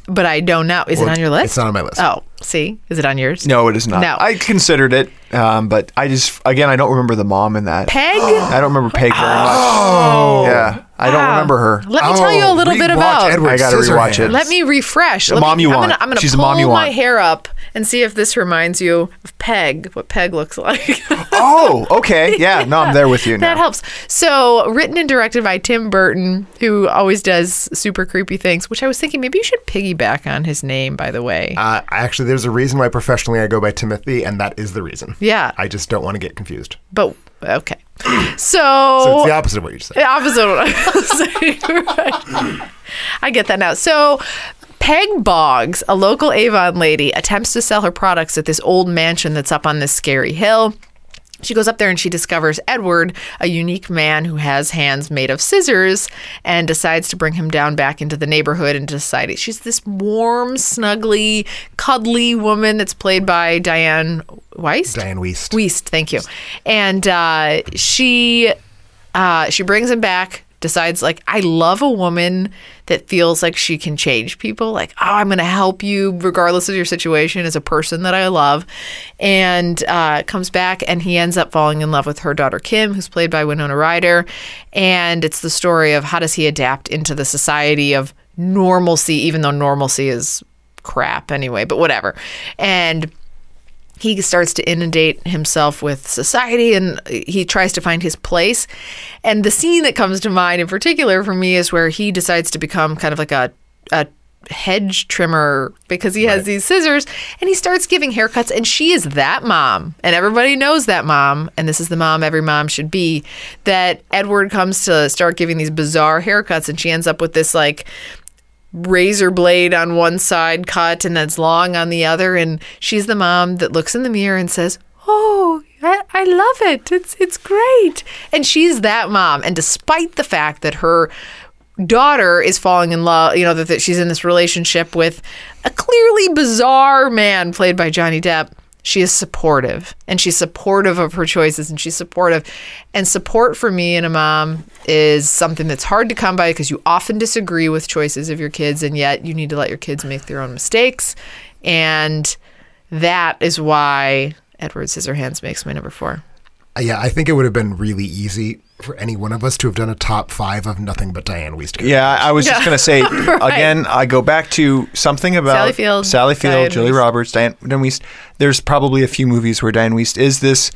But I don't know. Is it on your list? It's not on my list. Oh, see? Is it on yours? No, it is not. No. I considered it, but I don't remember the mom in that. Peg? I don't remember Peg very much. Oh. Yeah. I don't remember her. Let me tell you a little bit about. Edward I got to rewatch it. Let me refresh. The mom you want. I'm going to pull my hair up and see if this reminds you of Peg, what Peg looks like. Oh, okay. Yeah, no, I'm there with you now. That helps. So, written and directed by Tim Burton, who always does super creepy things, which I was thinking maybe you should piggyback on his name, by the way. Actually, there's a reason why professionally I go by Timothy, and that is the reason. Yeah. I just don't want to get confused. But, okay. So it's the opposite of what you said. The opposite of what I was saying. Right. I get that now. So Peg Boggs, a local Avon lady, attempts to sell her products at this old mansion that's up on this scary hill. She goes up there and she discovers Edward, a unique man who has hands made of scissors, and decides to bring him down back into the neighborhood and society. She's this warm, snuggly, cuddly woman that's played by Diane Wiest? Diane Wiest. Wiest, thank you. And she brings him back, decides, like, I love a woman that feels like she can change people. Like, oh, I'm going to help you regardless of your situation as a person that I love. And comes back and he ends up falling in love with her daughter, Kim, who's played by Winona Ryder. And it's the story of how does he adapt into the society of normalcy, even though normalcy is crap anyway, but whatever. And he starts to inundate himself with society and he tries to find his place. And the scene that comes to mind in particular for me is where he decides to become kind of like a hedge trimmer because he has these scissors and he starts giving haircuts and she is that mom. And everybody knows that mom. And this is the mom every mom should be, that Edward comes to start giving these bizarre haircuts and she ends up with this like razor blade on one side cut and that's long on the other, and she's the mom that looks in the mirror and says, oh, I love it, it's great. And she's that mom, and despite the fact that her daughter is falling in love, you know, that she's in this relationship with a clearly bizarre man played by Johnny Depp, she is supportive, and she's supportive of her choices, and she's supportive. And support for me and a mom is something that's hard to come by because you often disagree with choices of your kids, and yet you need to let your kids make their own mistakes. And that is why Edward Scissorhands makes my number 4. Yeah, I think it would have been really easy for any one of us to have done a top 5 of nothing but Diane Wiest. Yeah, I was just going to say, again, I go back to something about Sally Field, Julie Roberts, Diane Wiest. There's probably a few movies where Diane Wiest is this,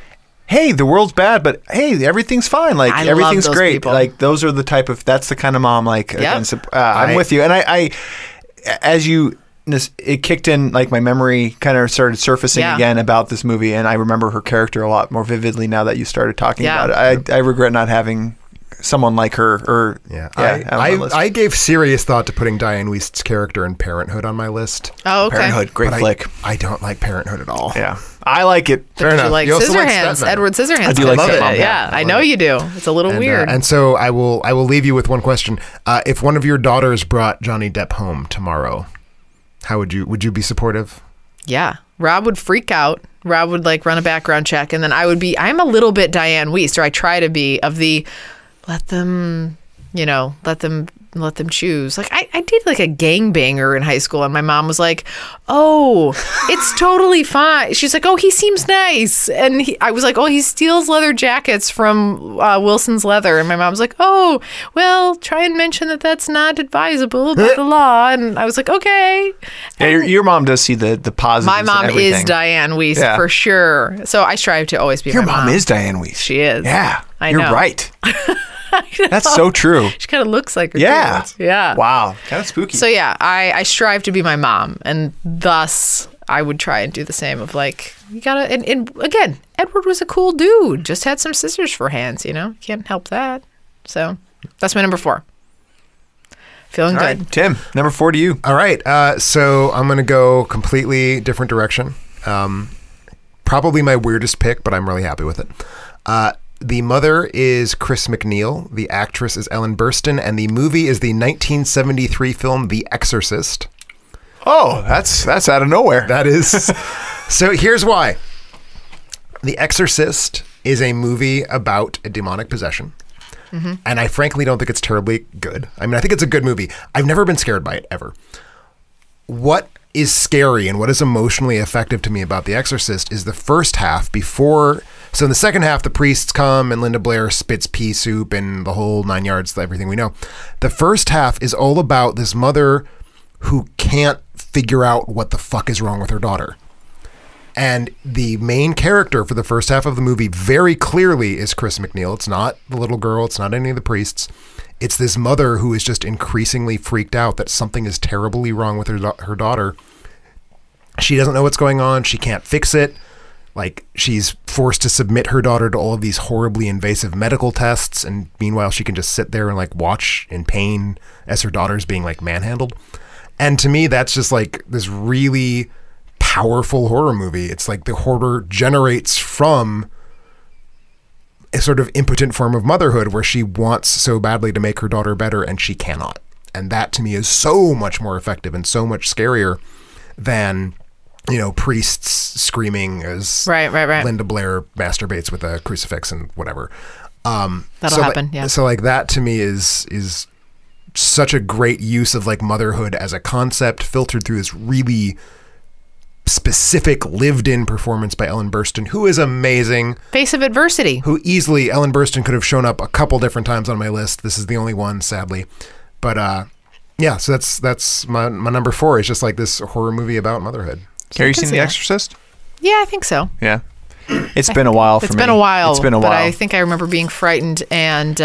hey, the world's bad, but hey, everything's fine. Like, everything's great. People. Like, those are the type of, that's the kind of mom, like, again, I'm with you. And as it kicked in, like my memory kind of started surfacing again about this movie, and I remember her character a lot more vividly now that you started talking about it. I regret not having someone like her. I gave serious thought to putting Diane Wiest's character in Parenthood on my list. Oh, okay. Parenthood, great flick. I don't like Parenthood at all. Yeah, I like it. Fair enough. You like Scissorhands, Edward Scissorhands. I do like Stepmom. Yeah, I know you do. It's a little weird. And so I will leave you with one question. If one of your daughters brought Johnny Depp home tomorrow, how would you be supportive? Yeah. Rob would freak out. Rob would like run a background check, and then I'm a little bit Diane Wiest, or I try to be, of the let them choose. Like I did like a gangbanger in high school, and my mom was like, "Oh, it's totally fine." She's like, "Oh, he seems nice," and I was like, "Oh, he steals leather jackets from Wilson's Leather," and my mom was like, "Oh, well, try and mention that that's not advisable by the law," and I was like, "Okay." Yeah, your mom does see the positives. My mom in everything. is Diane Wiest for sure, so I strive to always be. Your my mom is Diane Wiest. She is. Yeah, I know. You're right. That's so true. She kind of looks like her. Yeah. Too. Yeah. Wow. Kind of spooky. So yeah, I strive to be my mom, and thus I would try and do the same of like, you gotta, and again, Edward was a cool dude, just had some scissors for hands, can't help that. So that's my number 4. Feeling good. Right. Tim, number 4 to you. All right. So I'm going to go completely different direction. Probably my weirdest pick, but I'm really happy with it. The mother is Chris McNeil. The actress is Ellen Burstyn. And the movie is the 1973 film The Exorcist. Oh, that's out of nowhere. That is. So here's why. The Exorcist is a movie about a demonic possession. Mm-hmm. And I frankly don't think it's terribly good. I mean, I think it's a good movie. I've never been scared by it, ever. What is scary and what is emotionally effective to me about The Exorcist is the first half before... So in the second half, the priests come and Linda Blair spits pea soup and the whole 9 yards, everything we know. The first half is all about this mother who can't figure out what the fuck is wrong with her daughter. And the main character for the first half of the movie very clearly is Chris McNeil. It's not the little girl. It's not any of the priests. It's this mother who is just increasingly freaked out that something is terribly wrong with her daughter. She doesn't know what's going on. She can't fix it. Like, she's forced to submit her daughter to all of these horribly invasive medical tests, and meanwhile she can just sit there and like watch in pain as her daughter's being like manhandled. And to me, that's just like this really powerful horror movie. It's like the horror generates from a sort of impotent form of motherhood where she wants so badly to make her daughter better and she cannot. And that to me is so much more effective and so much scarier than, priests screaming as right. Linda Blair masturbates with a crucifix and whatever. That'll happen, yeah. So like that to me is such a great use of like motherhood as a concept filtered through this really specific lived-in performance by Ellen Burstyn, who is amazing. Face of adversity. Who easily, Ellen Burstyn could have shown up a couple different times on my list. This is the only one, sadly. But yeah, so that's my number 4 is just like this horror movie about motherhood. Carrie, you seen The Exorcist? Yeah, I think so. Yeah. It's been a while for me. It's been a while. But I think I remember being frightened, and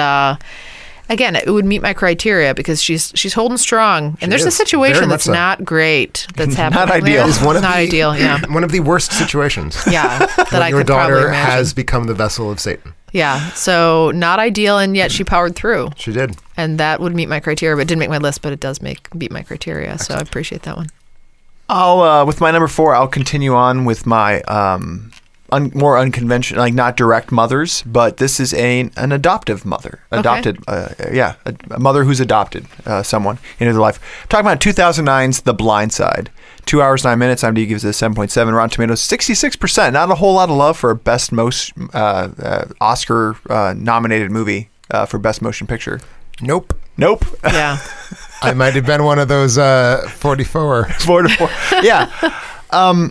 again, it would meet my criteria because she's holding strong. And there's a situation that's not great that's happening. Not ideal. It's not ideal, yeah. One of the worst situations. Yeah, that I your could probably daughter imagine. has become the vessel of Satan. Yeah, so not ideal, and yet she powered through. She did. And that would meet my criteria, but it didn't make my list, but it does meet my criteria, Excellent. So I appreciate that one. I'll with my number 4, I'll continue on with my more unconventional, like not direct mothers, but this is an adoptive mother. Adopted, a mother who's adopted someone into their life. I'm talking about 2009's The Blind Side. 2 hours, 9 minutes. IMDb gives it a 7.7. Rotten Tomatoes, 66%. Not a whole lot of love for a best Oscar nominated movie for Best Motion Picture. Nope. Yeah. I might have been one of those 44. 44. Yeah.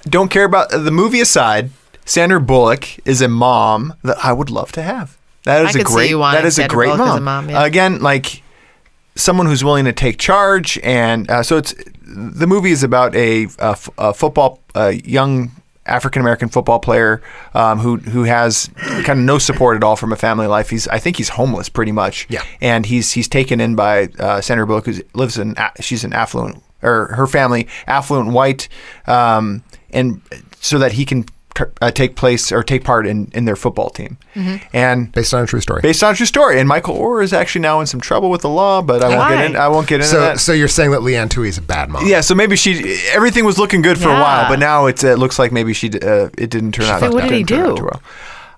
Don't care about the movie aside. Sandra Bullock is a mom that I would love to have. That is a great mom. Again, like someone who's willing to take charge, and so the movie is about a football young African American football player who has kind of no support at all from a family life. I think he's homeless pretty much. Yeah. And he's taken in by Sandra Bullock, who lives in she's an affluent, or her family affluent white, and so that he can take part in their football team. And Based on a true story. based on a true story. And Michael Orr is actually now in some trouble with the law, but I won't get into that. So you're saying that Leanne Tui is a bad mom? Yeah, so maybe everything was looking good for a while, but now it looks like maybe it didn't turn out. What did he do? Too well.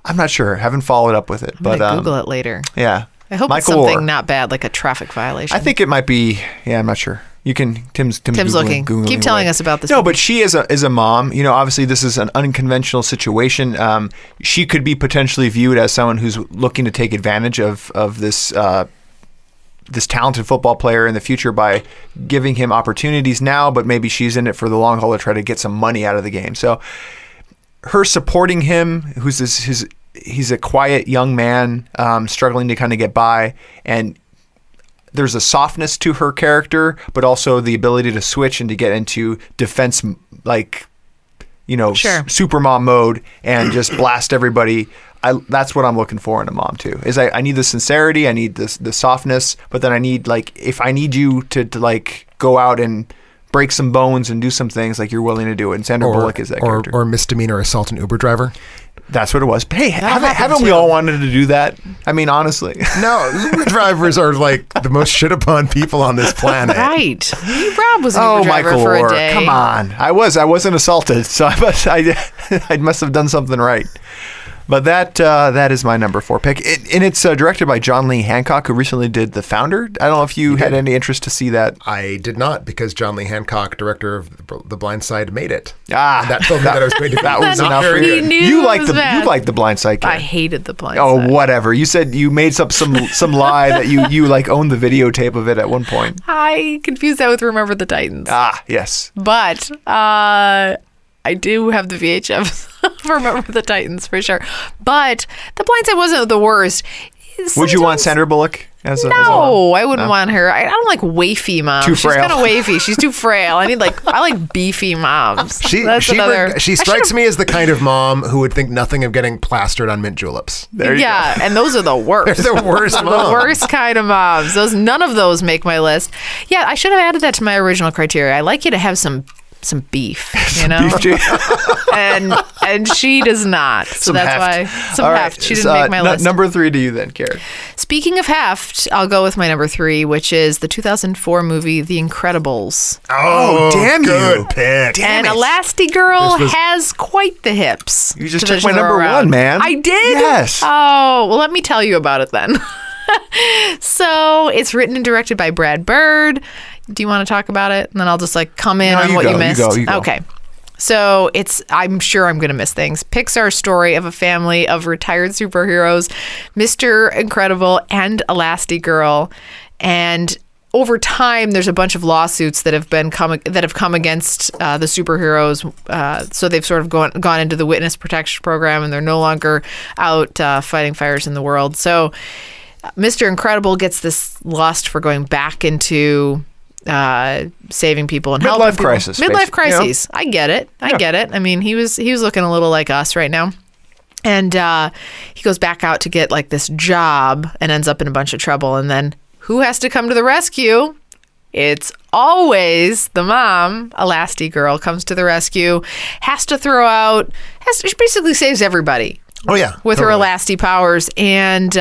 I'm not sure. Haven't followed up with it. I'm gonna Google it later. Yeah. I hope it's Michael something Orr. not bad, like a traffic violation. I think it might be. Yeah, I'm not sure. You can. Tim's looking. Googling Keep telling away. us about this. No, but she is a mom. Obviously this is an unconventional situation. She could be potentially viewed as someone who's looking to take advantage of this this talented football player in the future by giving him opportunities now, but maybe she's in it for the long haul to try to get some money out of the game. So her supporting him, he's a quiet young man, struggling to kind of get by, and there's a softness to her character, but also the ability to switch and to get into defense, like, Sure. super mom mode and just blast everybody. That's what I'm looking for in a mom too. Is I need the sincerity, I need the softness, but then I need, like, if I need you to like go out and break some bones and do some things, like, you're willing to do it. And Sandra Bullock is that character. Or misdemeanor assault an Uber driver. That's what it was. But hey, happened haven't we too. all wanted to do that? I mean, honestly. No, Uber drivers are like the most shit upon people on this planet. Right. Rob was an Uber driver Michael for Orr, a day. come on. I wasn't assaulted, so I must have done something right. But that is my number 4 pick. And it's directed by John Lee Hancock, who recently did The Founder. I don't know if you had any interest to see that. I did not, because John Lee Hancock, director of The Blind Side, made it. Ah, And that told me that I was going to be that was not enough for very you. good. knew You it like was bad. you like The Blind Side. I Kid. hated the blind Oh, side. whatever. You said you made up some lie that you like owned the videotape of it at one point. I confused that with Remember the Titans. Ah, yes. But I do have the VHS of Remember the Titans for sure. But The Blind Side wasn't the worst. Would you want Sometimes- Sandra Bullock as a No, I wouldn't want her. I don't like wafy moms. Too She's frail. kind of wafy. She's too frail. I like beefy moms. She strikes me as the kind of mom who would think nothing of getting plastered on mint juleps. There you Yeah, and those are the worst. They're the worst The moms. worst kind of moms. None of those make my list. Yeah, I should have added that to my original criteria. I like you to have some beef, Beef jerky. and she does not. So Some that's heft. why some All heft. right, She didn't so, make my list. Number 3 to you then, Carrie. Speaking of heft, I'll go with my number 3, which is the 2004 movie The Incredibles. Oh, damn you. good pick. Damn And it. Elastigirl This was- has quite the hips. You just to took my throw number around. 1, man. I did? Yes. Oh, well, let me tell you about it then. So it's written and directed by Brad Bird. Do you want to talk about it? And then I'll just come in No, on you what go, you you missed. go, you go. Okay. So I'm sure I'm going to miss things. Pixar's story of a family of retired superheroes, Mr. Incredible and Elastigirl. And over time, there's a bunch of lawsuits that have come against the superheroes. So they've sort of gone into the witness protection program, and they're no longer out fighting fires in the world. So Mr. Incredible gets this lust for going back into saving people and helping people. crisis, Midlife basically, crisis. I get it. I get it. I mean, he was looking a little like us right now. And he goes back out to get this job and ends up in a bunch of trouble. And then who has to come to the rescue? It's always the mom. Elastigirl comes to the rescue, she basically saves everybody. Oh, yeah. With her totally. Elasti powers. And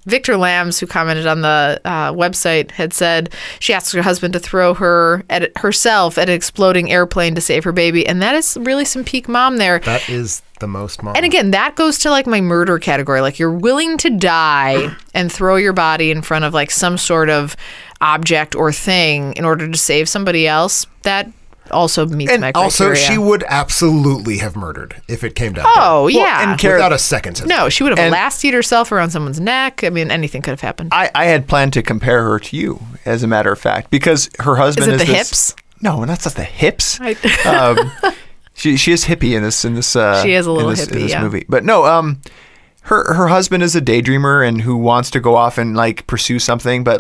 Victor Lambs, who commented on the website, had said she asked her husband to throw herself at an exploding airplane to save her baby. And that is really some peak mom there. That is the most mom. And again, that goes to my murder category. You're willing to die and throw your body in front of some sort of object or thing in order to save somebody else. That also meets my And criteria. also, she would absolutely have murdered if it came down to it. Oh, yeah. and Carrie- Without a second. to No, she would have And- elasted herself around someone's neck. I mean, anything could have happened. I had planned to compare her to you, as a matter of fact, because her husband Is is it the this- hips? No, that's not the hips. I- She is hippie in this. She is a little in this hippie, yeah. movie. But no, her husband is a daydreamer and who wants to go off and pursue something, but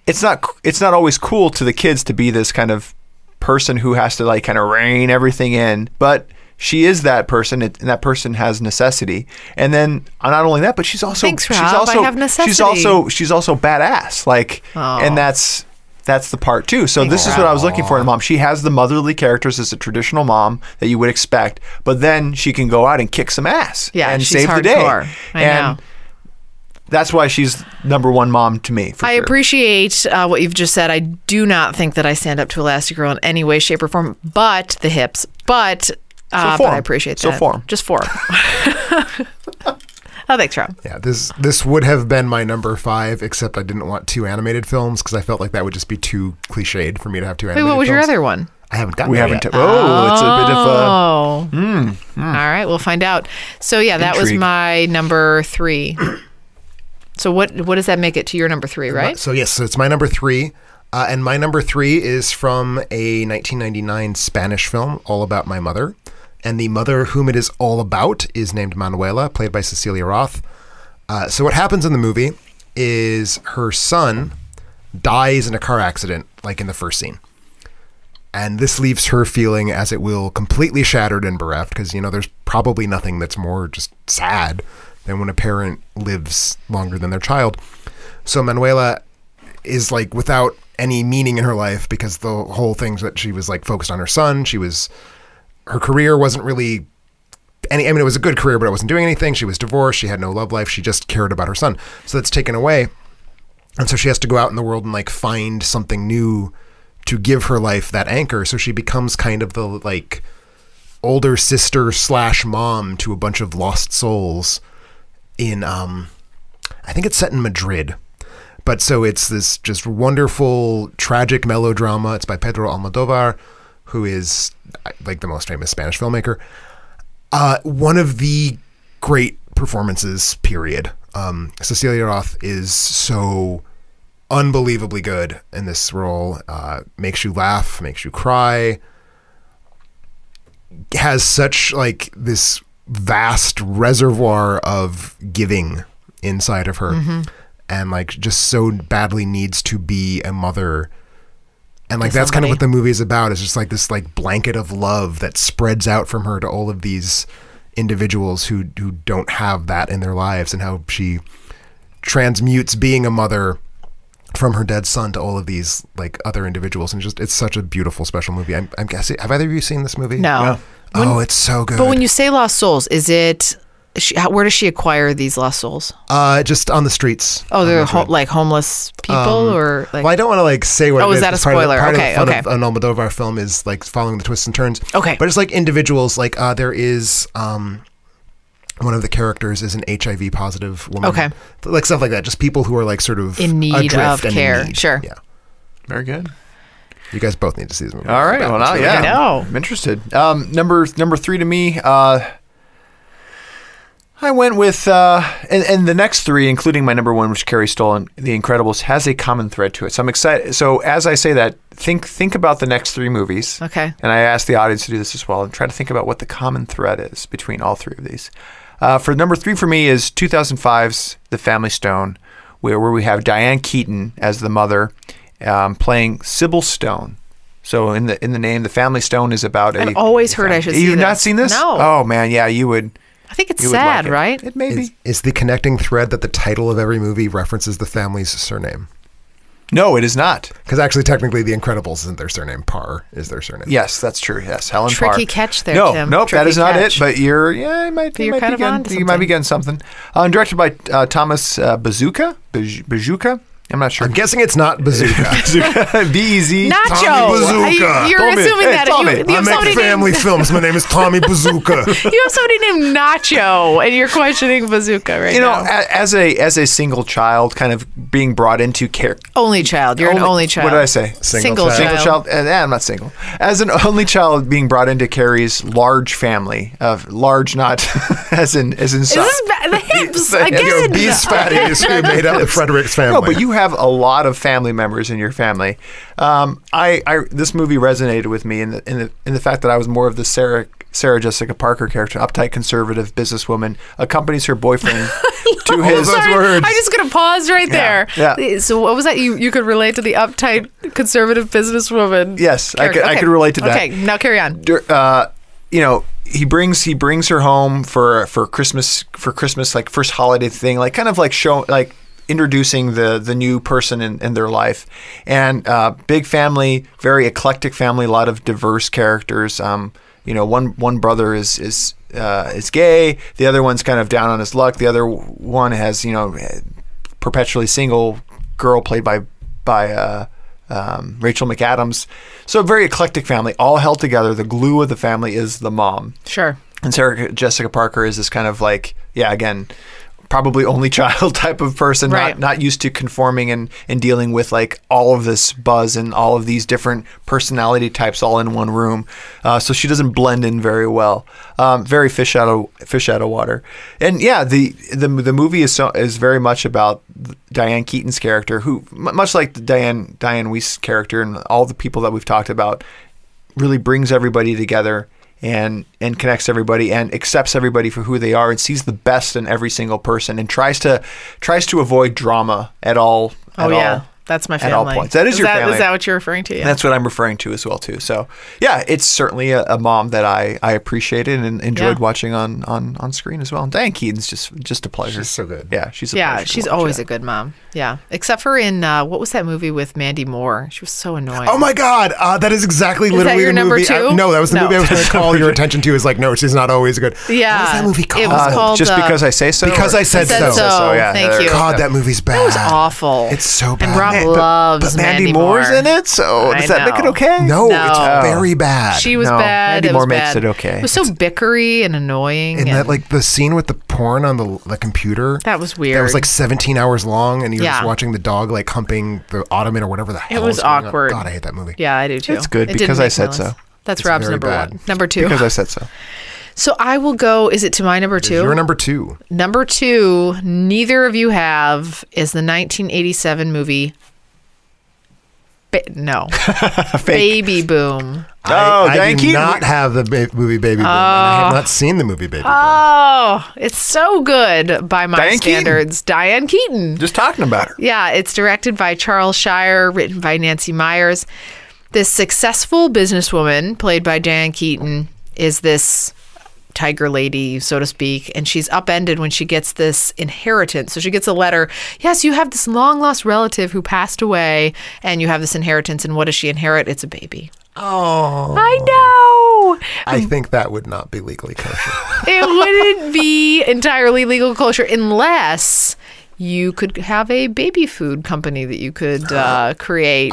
it's not always cool to the kids to be this kind of person who has to kind of rein everything in. But she is that person, and that person has necessity. And then not only that, but she's also Thanks, Rob. I have necessity. She's also badass. Like, and that's the part too. So this is what I was looking for in a mom. She has the motherly characters as a traditional mom that you would expect, but then she can go out and kick some ass and she's save hardcore. the day. I know. That's why she's number one mom to me. I appreciate what you've just said. I do not think that I stand up to Elastigirl in any way, shape, or form, but the hips. But I appreciate that. So form. Just form. Oh, thanks, Rob. Yeah, this would have been my number 5, except I didn't want 2 animated films because I felt like that would just be too cliched for me to have 2 animated films. Wait, what was your other one? I haven't gotten We there haven't. yet. It's a bit of a. All right, we'll find out. So yeah, that was Intrigue. my number 3. So what does that make it to your number 3, right? So yes, so it's my number 3. And my number 3 is from a 1999 Spanish film, All About My Mother. And the mother whom it is all about is named Manuela, played by Cecilia Roth. So what happens in the movie is her son dies in a car accident, like in the first scene. And this leaves her feeling, as it will, completely shattered and bereft, because, there's probably nothing that's more just sad than when a parent lives longer than their child. So Manuela is like without any meaning in her life, because the whole thing that she was like focused on her son. Her career wasn't really it was a good career, but it wasn't doing anything. She was divorced. She had no love life. She just cared about her son. So that's taken away. And so she has to go out in the world and like find something new to give her life that anchor. So she becomes kind of the like older sister / mom to a bunch of lost souls in, I think it's set in Madrid. But so it's this just wonderful, tragic melodrama. It's by Pedro Almodovar, who is like the most famous Spanish filmmaker. One of the great performances, period. Cecilia Roth is so unbelievably good in this role. Makes you laugh, makes you cry. Has such like this vast reservoir of giving inside of her. And like just so badly needs to be a mother. And like that's kind of what the movie is about. It's just like this like blanket of love that spreads out from her to all of these individuals who don't have that in their lives, and how she transmutes being a mother from her dead son to all of these like other individuals. And just it's such a beautiful, special movie. I'm guessing, have either of you seen this movie? No. It's so good. But when you say lost souls, is it where does she acquire these lost souls? Just on the streets. Oh, they're like homeless people, or like. Well, I don't want to like say what. Oh, it is that a Part of spoiler? Part Okay, of the okay. fun of an Almodovar film is like following the twists and turns. Okay. But it's like individuals. Like there is one of the characters is an HIV positive woman. Okay. Like stuff like that. Just people who are like sort of in need adrift of and care. in need. Sure. Yeah. Very good. You guys both need to see this movie. All right. Well, now, yeah. I know. I'm interested. Number 3 to me. I went with, and the next 3, including my number 1, which Carrie stole, and The Incredibles, has a common thread to it. So I'm excited. So as I say that, think about the next 3 movies. Okay. And I asked the audience to do this as well, and try to think about what the common thread is between all 3 of these. For number 3 for me is 2005's The Family Stone, where we have Diane Keaton as the mother, playing Sybil Stone. So in the name, The Family Stone is about I've always heard I should see this. You've not seen this? No. Oh man, yeah, you would. I think it's You would sad, like it. right? It may be. Is the connecting thread that the title of every movie references the family's surname? No, it is not. Because actually, technically, The Incredibles isn't their surname. Parr is their surname. Yes, that's true. Yes, Helen Parr. Tricky catch there, No, Tim. nope, that Tricky is not catch. it. But you might be onto getting something. Directed by Thomas Bazuka. I'm not sure. I'm guessing it's not Bazooka. B-E-Z. Nacho. Tommy Bazooka. You're Tommy. assuming Hey, that Tommy. you I have make somebody family named, films. My name is Tommy Bazooka. you have somebody named Nacho, and you're questioning Bazooka right You know, now. as a single child, kind of being brought into care. Only child. You're an only child. What did I say? Single Single child. child. I'm not single. As an only child being brought into Carrie's large family of large, not as in Is size. this the hips The hips. again? These fatties who made up the Frederick's family. No, but you have a lot of family members in your family. This movie resonated with me in the fact that I was more of the Sarah Jessica Parker character, uptight conservative businesswoman, accompanies her boyfriend to his. those words. I'm just gonna pause right there. Yeah. So what was that? You could relate to the uptight conservative businesswoman. Yes, I character. could relate to that. Okay, now carry on. he brings her home for Christmas, like first holiday thing, like kind of like introducing the new person in their life. And big family, very eclectic family, a lot of diverse characters. One brother is gay, the other one's kind of down on his luck, the other one has perpetually single girl played by Rachel McAdams. So a very eclectic family, all held together. The glue of the family is the mom. Sure. And Sarah Jessica Parker is this kind of like, again, probably only child type of person, right. not used to conforming and dealing with like all of this buzz and all of these different personality types all in one room. So she doesn't blend in very well. Very fish out of water. And the movie is very much about Diane Keaton's character, who much like the Diane Weiss character and all the people that we've talked about, really brings everybody together and connects everybody and accepts everybody for who they are and sees the best in every single person and tries to avoid drama at all. That's my family. At all points. That is your family. Is that what you're referring to? Yeah. That's what I'm referring to as well too. So it's certainly a mom that I appreciated and enjoyed watching on screen as well. And Diane Keaton's just a pleasure. She's so good. Yeah, she's a pleasure. She's always a good mom. Yeah, except for in what was that movie with Mandy Moore? She was so annoying. Oh my God, that is exactly literally your the movie. number two? No, that was the movie I was going to call your attention to. Is like, no, she's not always good. Yeah, what was that movie called? It was called Just Because I Say So. Because I Said So. Yeah, thank you. God, that movie's bad. That was awful. It's so bad. And Rob loves but Mandy Moore. Moore's in it, so does that make it okay? No, it's very bad. She was bad. Mandy it Moore was makes bad. it okay. It was so bickery and annoying. And that like the scene with the porn on the computer. That was weird. That was like 17 hours long, and you're Yeah. just watching the dog like humping the ottoman or whatever the hell. It was is going on. awkward. God, I hate that movie. Yeah, I do too. It's good It because didn't I make said my list. so. That's It's Rob's very number bad. one. Number two. Because I said so. So I will go. Is it to my number two? Your number two. Number two, neither of you have, is the 1987 movie. Baby Boom. Oh, I Diane do Keaton. not have the movie Baby Boom, and I have not seen the movie Baby Boom. Oh, it's so good by my Diane Keaton. standards. Diane Keaton. Just talking about her. Yeah, it's directed by Charles Shire, written by Nancy Myers. This successful businesswoman, played by Diane Keaton, is this tiger lady, so to speak, and she's upended when she gets this inheritance. So she gets a letter. Yes, you have this long-lost relative who passed away, and you have this inheritance, and what does she inherit? It's a baby. Oh. I know! I think that would not be legally kosher. It wouldn't be entirely legal kosher unless you could have a baby food company that you could create.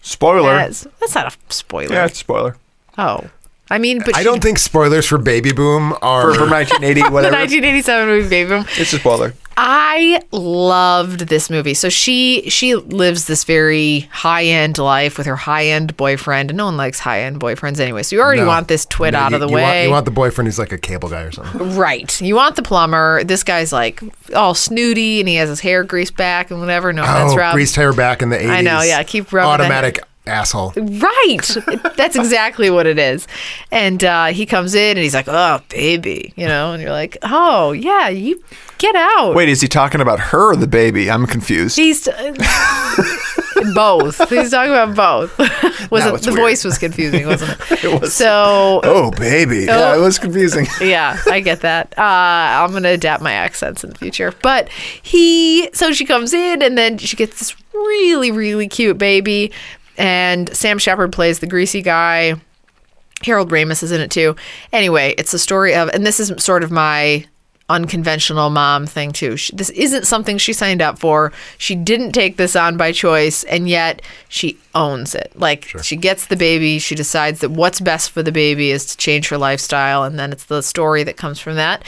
Spoiler. That's not a spoiler. Yeah, it's a spoiler. Oh. I mean, but I don't think spoilers for Baby Boom are... For 1980, the whatever. 1987 movie Baby Boom. It's a spoiler. I loved this movie. So she lives this very high-end life with her high-end boyfriend, and no one likes high-end boyfriends anyway. So you already want this twit out of the way. You want the boyfriend who's like a cable guy or something. Right. You want the plumber. This guy's like all snooty, and he has his hair greased back and whatever. No, that's Rob. Greased hair back in the 80s. I know, yeah. Keep rubbing automatic asshole. Right. That's exactly what it is. And he comes in and he's like, oh, baby, and you're like, oh, yeah, you get out. Wait, is he talking about her or the baby? I'm confused. He's both. He's talking about both. The voice was confusing, wasn't it? It was. So. Oh, baby. Yeah, it was confusing. Yeah, I get that. I'm going to adapt my accents in the future. But so she comes in and then she gets this really, really cute baby. And Sam Shepard plays the greasy guy. Harold Ramis is in it too. Anyway, it's a story of, and this is sort of my unconventional mom thing too. This isn't something she signed up for. She didn't take this on by choice, and yet she owns it. She gets the baby. She decides that what's best for the baby is to change her lifestyle, and then it's the story that comes from that.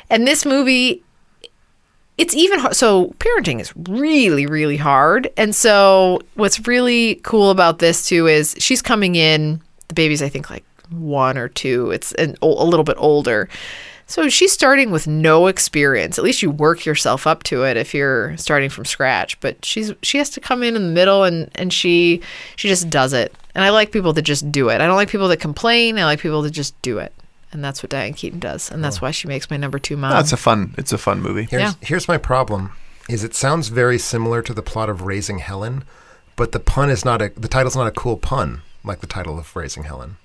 And this movie, it's even hard. So parenting is really, really hard. And so what's really cool about this too is she's coming in, the baby's I think like 1 or 2. It's a little bit older. So she's starting with no experience. At least you work yourself up to it if you're starting from scratch. But she has to come in the middle and she just does it. And I like people that just do it. I don't like people that complain. I like people that just do it. And that's what Diane Keaton does. And that's why she makes my number 2 mom. It's a fun movie. Here's my problem. Is it sounds very similar to the plot of Raising Helen, but the title's not a cool pun like the title of Raising Helen.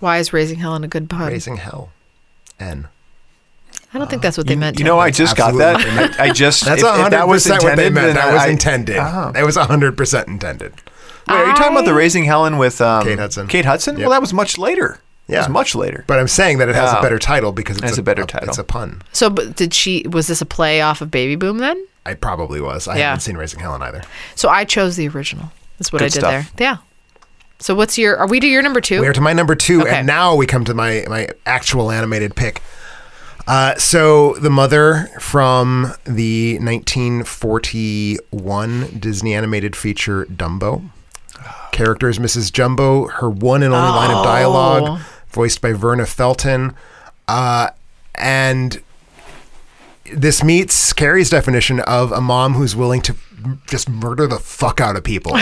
Why is Raising Helen a good pun? Raising Hell. N. I don't think that's what they meant. You know, I just got that. I just That's 100% what they meant. That was intended. That was 100% intended. Wait, are you talking about the Raising Helen with Kate Hudson? Kate Hudson? Yep. Well, that was much later. Yeah. It was much later. But I'm saying that it has a better title because it's a better title. It's a pun. So, but was this a play off of Baby Boom then? I probably was. I haven't seen Raising Helen either. So I chose the original. That's what Good I did stuff. there. Yeah. So are we to your number 2? We are to my number 2, Okay. and now we come to my actual animated pick. So the mother from the 1941 Disney animated feature Dumbo. Character is Mrs. Jumbo. Her one and only line of dialogue, voiced by Verna Felton. And this meets Carrie's definition of a mom who's willing to just murder the fuck out of people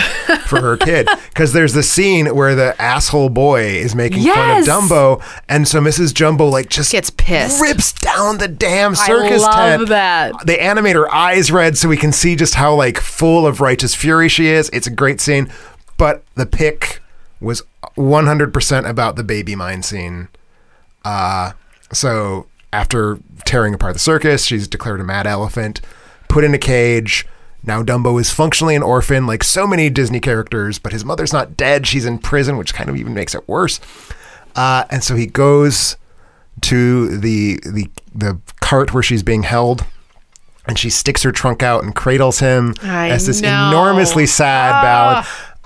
for her kid. Because there's this scene where the asshole boy is making fun of Dumbo, and so Mrs. Jumbo just gets pissed, rips down the damn circus tent. I love that. They animate her eyes red so we can see just how full of righteous fury she is. It's a great scene, but the pick was 100% about the baby mine scene. So after tearing apart the circus, she's declared a mad elephant, put in a cage. Now Dumbo is functionally an orphan, like so many Disney characters, but his mother's not dead. She's in prison, which kind of even makes it worse. And so he goes to the cart where she's being held, and she sticks her trunk out and cradles him as this enormously sad ballad.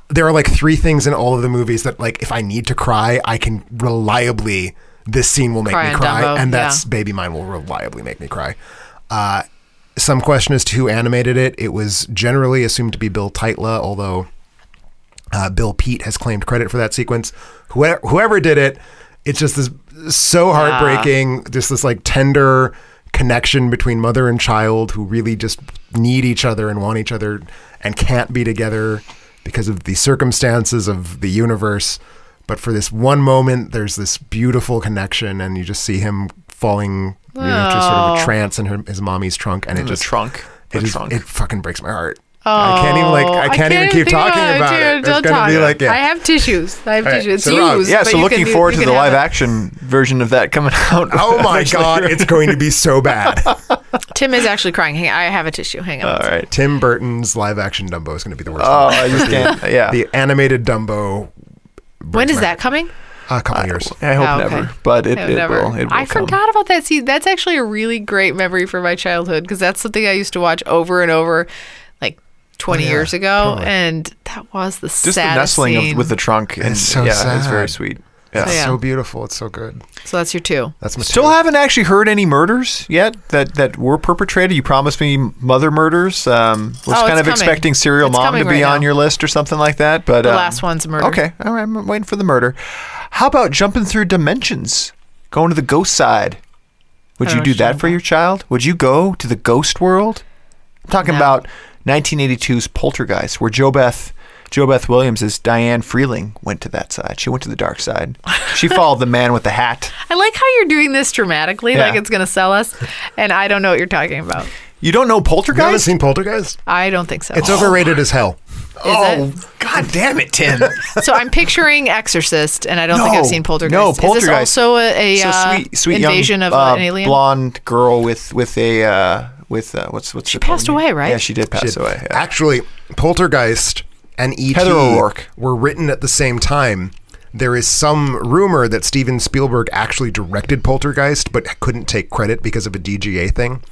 There are 3 things in all of the movies that if I need to cry, I can reliably, this scene will make me cry, Dumbo, and that's Baby Mine will reliably make me cry. Some question as to who animated it. It was generally assumed to be Bill Teitla, although Bill Peet has claimed credit for that sequence. Whoever did it, it's just this so heartbreaking, just this tender connection between mother and child who really just need each other and want each other and can't be together because of the circumstances of the universe. But for this one moment, there's this beautiful connection, and you just see him falling into sort of a trance in his mommy's trunk, and it fucking breaks my heart. I can't even keep talking about it. Don't talk. I have tissues. It's so used. Yeah, so looking forward to the live action version of that coming out. Oh my God, it's going to be so bad. Tim is actually crying. I have a tissue. Hang on. All right. Tim Burton's live action Dumbo is going to be the worst. Oh, I just can't. Yeah. The animated Dumbo. When is that coming? A couple of years. I hope never, but it will. I forgot about that. See, that's actually a really great memory from my childhood because that's something I used to watch over and over 20 years ago, totally. And that was the just saddest the nestling scene. with the trunk, and it's so sad. It's very sweet. Yeah. It's so beautiful. It's so good. So that's your 2. That's my Still 2. haven't actually heard any murders yet that were perpetrated. You promised me mother murders. Was kind of expecting Serial Mom to be on your list or something like that, but the last one's a murder. Okay, all right, I'm waiting for the murder. How about jumping through dimensions, going to the ghost side? Would you do that for your child? Would you go to the ghost world? I'm talking about 1982's Poltergeist, where Jo Beth Williams as Diane Freeling went to that side. She went to the dark side. She followed the man with the hat. I like how you're doing this dramatically, like it's going to sell us, and I don't know what you're talking about. You don't know Poltergeist? You haven't seen Poltergeist? I don't think so. It's overrated as hell. God damn it, Tim. So I'm picturing Exorcist, and I don't think I've seen Poltergeist. No, Poltergeist. Is this also a sweet invasion young, of an alien? Blonde girl with a what's she passed away, right? Yeah, she did pass away. Yeah. Actually, Poltergeist and E.T. Heather O'Rourke were written at the same time. There is some rumor that Steven Spielberg actually directed Poltergeist, but couldn't take credit because of a DGA thing.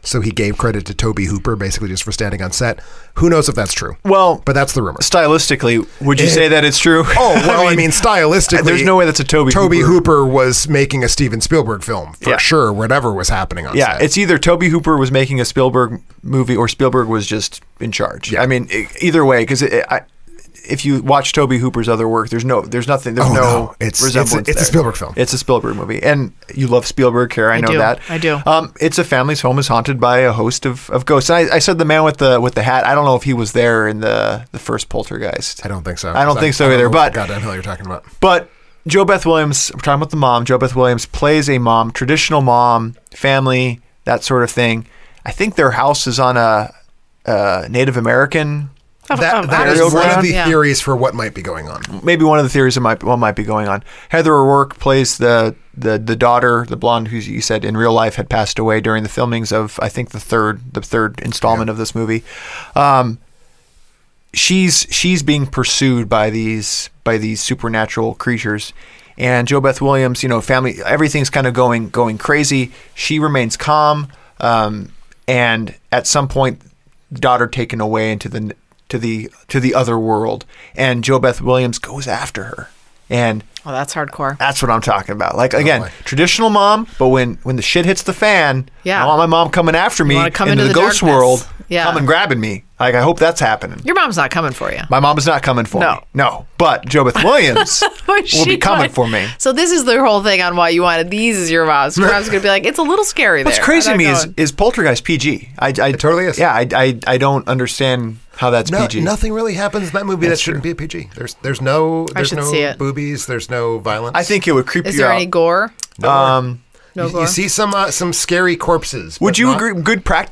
So he gave credit to Tobe Hooper, basically just for standing on set. Who knows if that's true? Well, but that's the rumor. Stylistically, would you say that it's true? Oh, well, I mean, stylistically, there's no way that's a Tobe Hooper was making a Steven Spielberg film for sure. Whatever was happening on set. Yeah, it's either Tobe Hooper was making a Spielberg movie or Spielberg was just in charge. Yeah. I mean, either way, because if you watch Tobe Hooper's other work, there's nothing. It's resemblance. It's a Spielberg film. It's a Spielberg movie, and you love Spielberg, Kara. I know that. I do. It's a family's home is haunted by a host of ghosts. I said the man with the hat. I don't know if he was there in the first Poltergeist. I don't think so. I don't think so either. But goddamn hell, you're talking about. But Jo Beth Williams. I'm talking about the mom. Jo Beth Williams plays a mom, traditional mom, family, that sort of thing. I think their house is on a Native American That is burial one of ground? the Yeah. theories for what might be going on. Maybe one of the theories of what might be going on. Heather O'Rourke plays the daughter, the blonde who you said in real life had passed away during the filmings of, I think, the third installment of this movie. She's being pursued by these supernatural creatures, and Jo Beth Williams, family, everything's kind of going crazy. She remains calm, and at some point, daughter taken away into the other world, and Jo Beth Williams goes after her, and that's hardcore. that's what I'm talking about. Like, again, traditional mom, but when the shit hits the fan, Yeah. I want my mom coming after me wanna come into into the the ghost darkness. world, Yeah. coming grabbing me. Like, I hope that's happening. Your mom's not coming for you. My mom is not coming for No. me. No. But Jo Beth Williams will She be coming might. for me. So this is the whole thing on why you wanted these as your moms. Your mom's going to be like, it's a little scary What's there. crazy to I'm me not is, going. is Poltergeist PG. It totally is. Yeah, I don't understand how that's PG. Nothing really happens in that movie That's that shouldn't true. be a PG. There's no should see it. boobies. There's no violence. I think it would creep Is you there out. any gore? No gore? You see some scary corpses. Would but you not agree?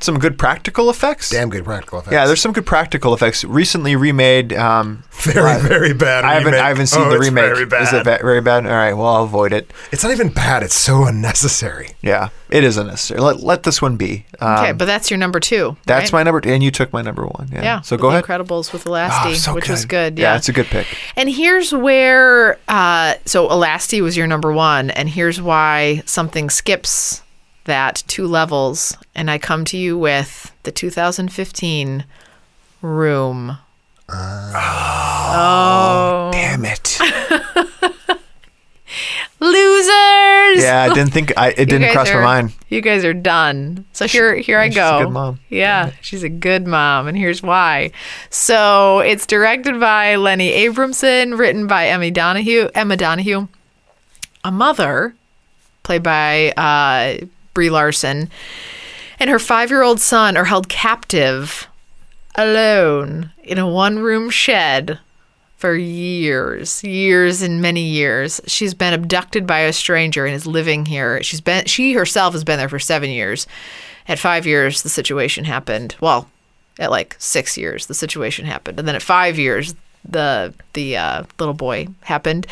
Some good practical effects. Damn good practical effects. Yeah, there's some good practical effects. Recently remade. very bad. I haven't seen the it's remake. Very bad. Is it very bad? All right, well, I'll avoid it. It's not even bad. It's so unnecessary. Yeah, it is unnecessary. Let this one be. Okay, but that's your number 2. That's right? my number, and you took my number 1. Yeah. Yeah. So with go The ahead. Incredibles with Elasti, Oh, so which was good. Yeah, Yeah, it's a good pick. And here's where, so Elasti was your number 1, and here's why something skips that 2 levels, and I come to you with the 2015 Room. Oh. Damn it. Losers! Yeah, I didn't think it didn't guys cross my are- mind. You guys are done. So here I she's go. a good mom. Yeah, she's a good mom, and here's why. So it's directed by Lenny Abramson, written by Emma Donahue. A mother, played by Brie Larson, and her 5-year-old son are held captive, alone, in a one-room shed for years and many years. She's been abducted by a stranger and is living here. She herself has been there for 7 years. At 5 years, the situation happened. Well, at like 6 years, the situation happened. And then at 5 years, the little boy happened.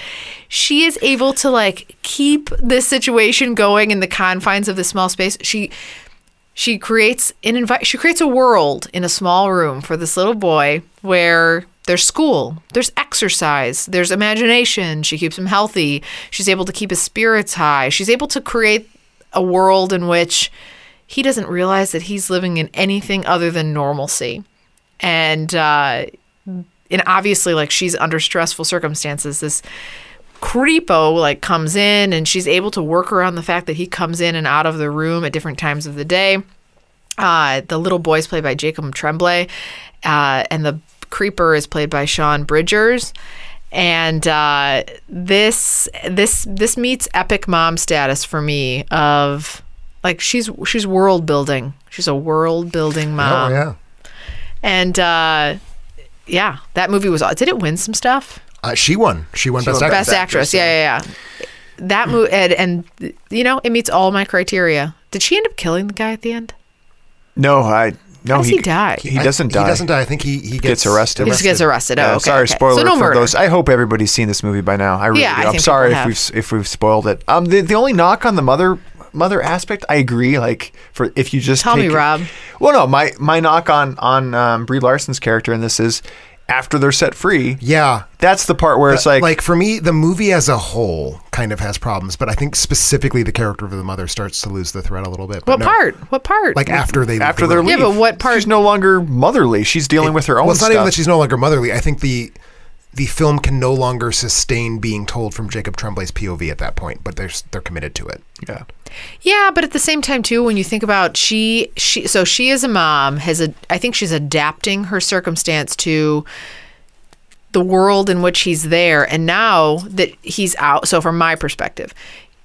She is able to like keep this situation going in the confines of this small space. She creates a world in a small room for this little boy where there's school, there's exercise, there's imagination. She keeps him healthy. She's able to keep his spirits high. She's able to create a world in which he doesn't realize that he's living in anything other than normalcy. And obviously, like, she's under stressful circumstances. This creepo like comes in, and she's able to work around the fact that he comes in and out of the room at different times of the day. The little boy's played by Jacob Tremblay, and the creeper is played by Sean Bridgers. And this meets epic mom status for me. Of like, she's world building. She's a world building mom. Oh yeah. And yeah, that movie was. Did it win some stuff? She won. She won Best Actress. Best Actress. Yeah. That movie, and it meets all my criteria. Did she end up killing the guy at the end? No, How does he die? He doesn't die. He doesn't die. I think he Gets arrested. He just gets arrested. Yeah, Oh, okay. sorry, okay. spoiler So no for murder. those. I hope everybody's seen this movie by now. I really Yeah, do. I I'm think sorry people if we've spoiled it. The only knock on the mother aspect, I agree. Like, for if you just Tell me, Rob. Well, no, my knock on Brie Larson's character in this is after they're set free. Yeah. That's the part where it's like for me, the movie as a whole kind of has problems, but I think specifically the character of the mother starts to lose the thread a little bit. What part? What part? Like after they're they're leave. leave. Yeah, but what part? She's no longer motherly. She's dealing with her own Well, it's not stuff. even that she's no longer motherly. I think the film can no longer sustain being told from Jacob Tremblay's POV at that point, but they're committed to it. Yeah. Yeah, but at the same time too, when you think about she as a mom I think she's adapting her circumstance to the world in which he's there, and now that he's out. So from my perspective,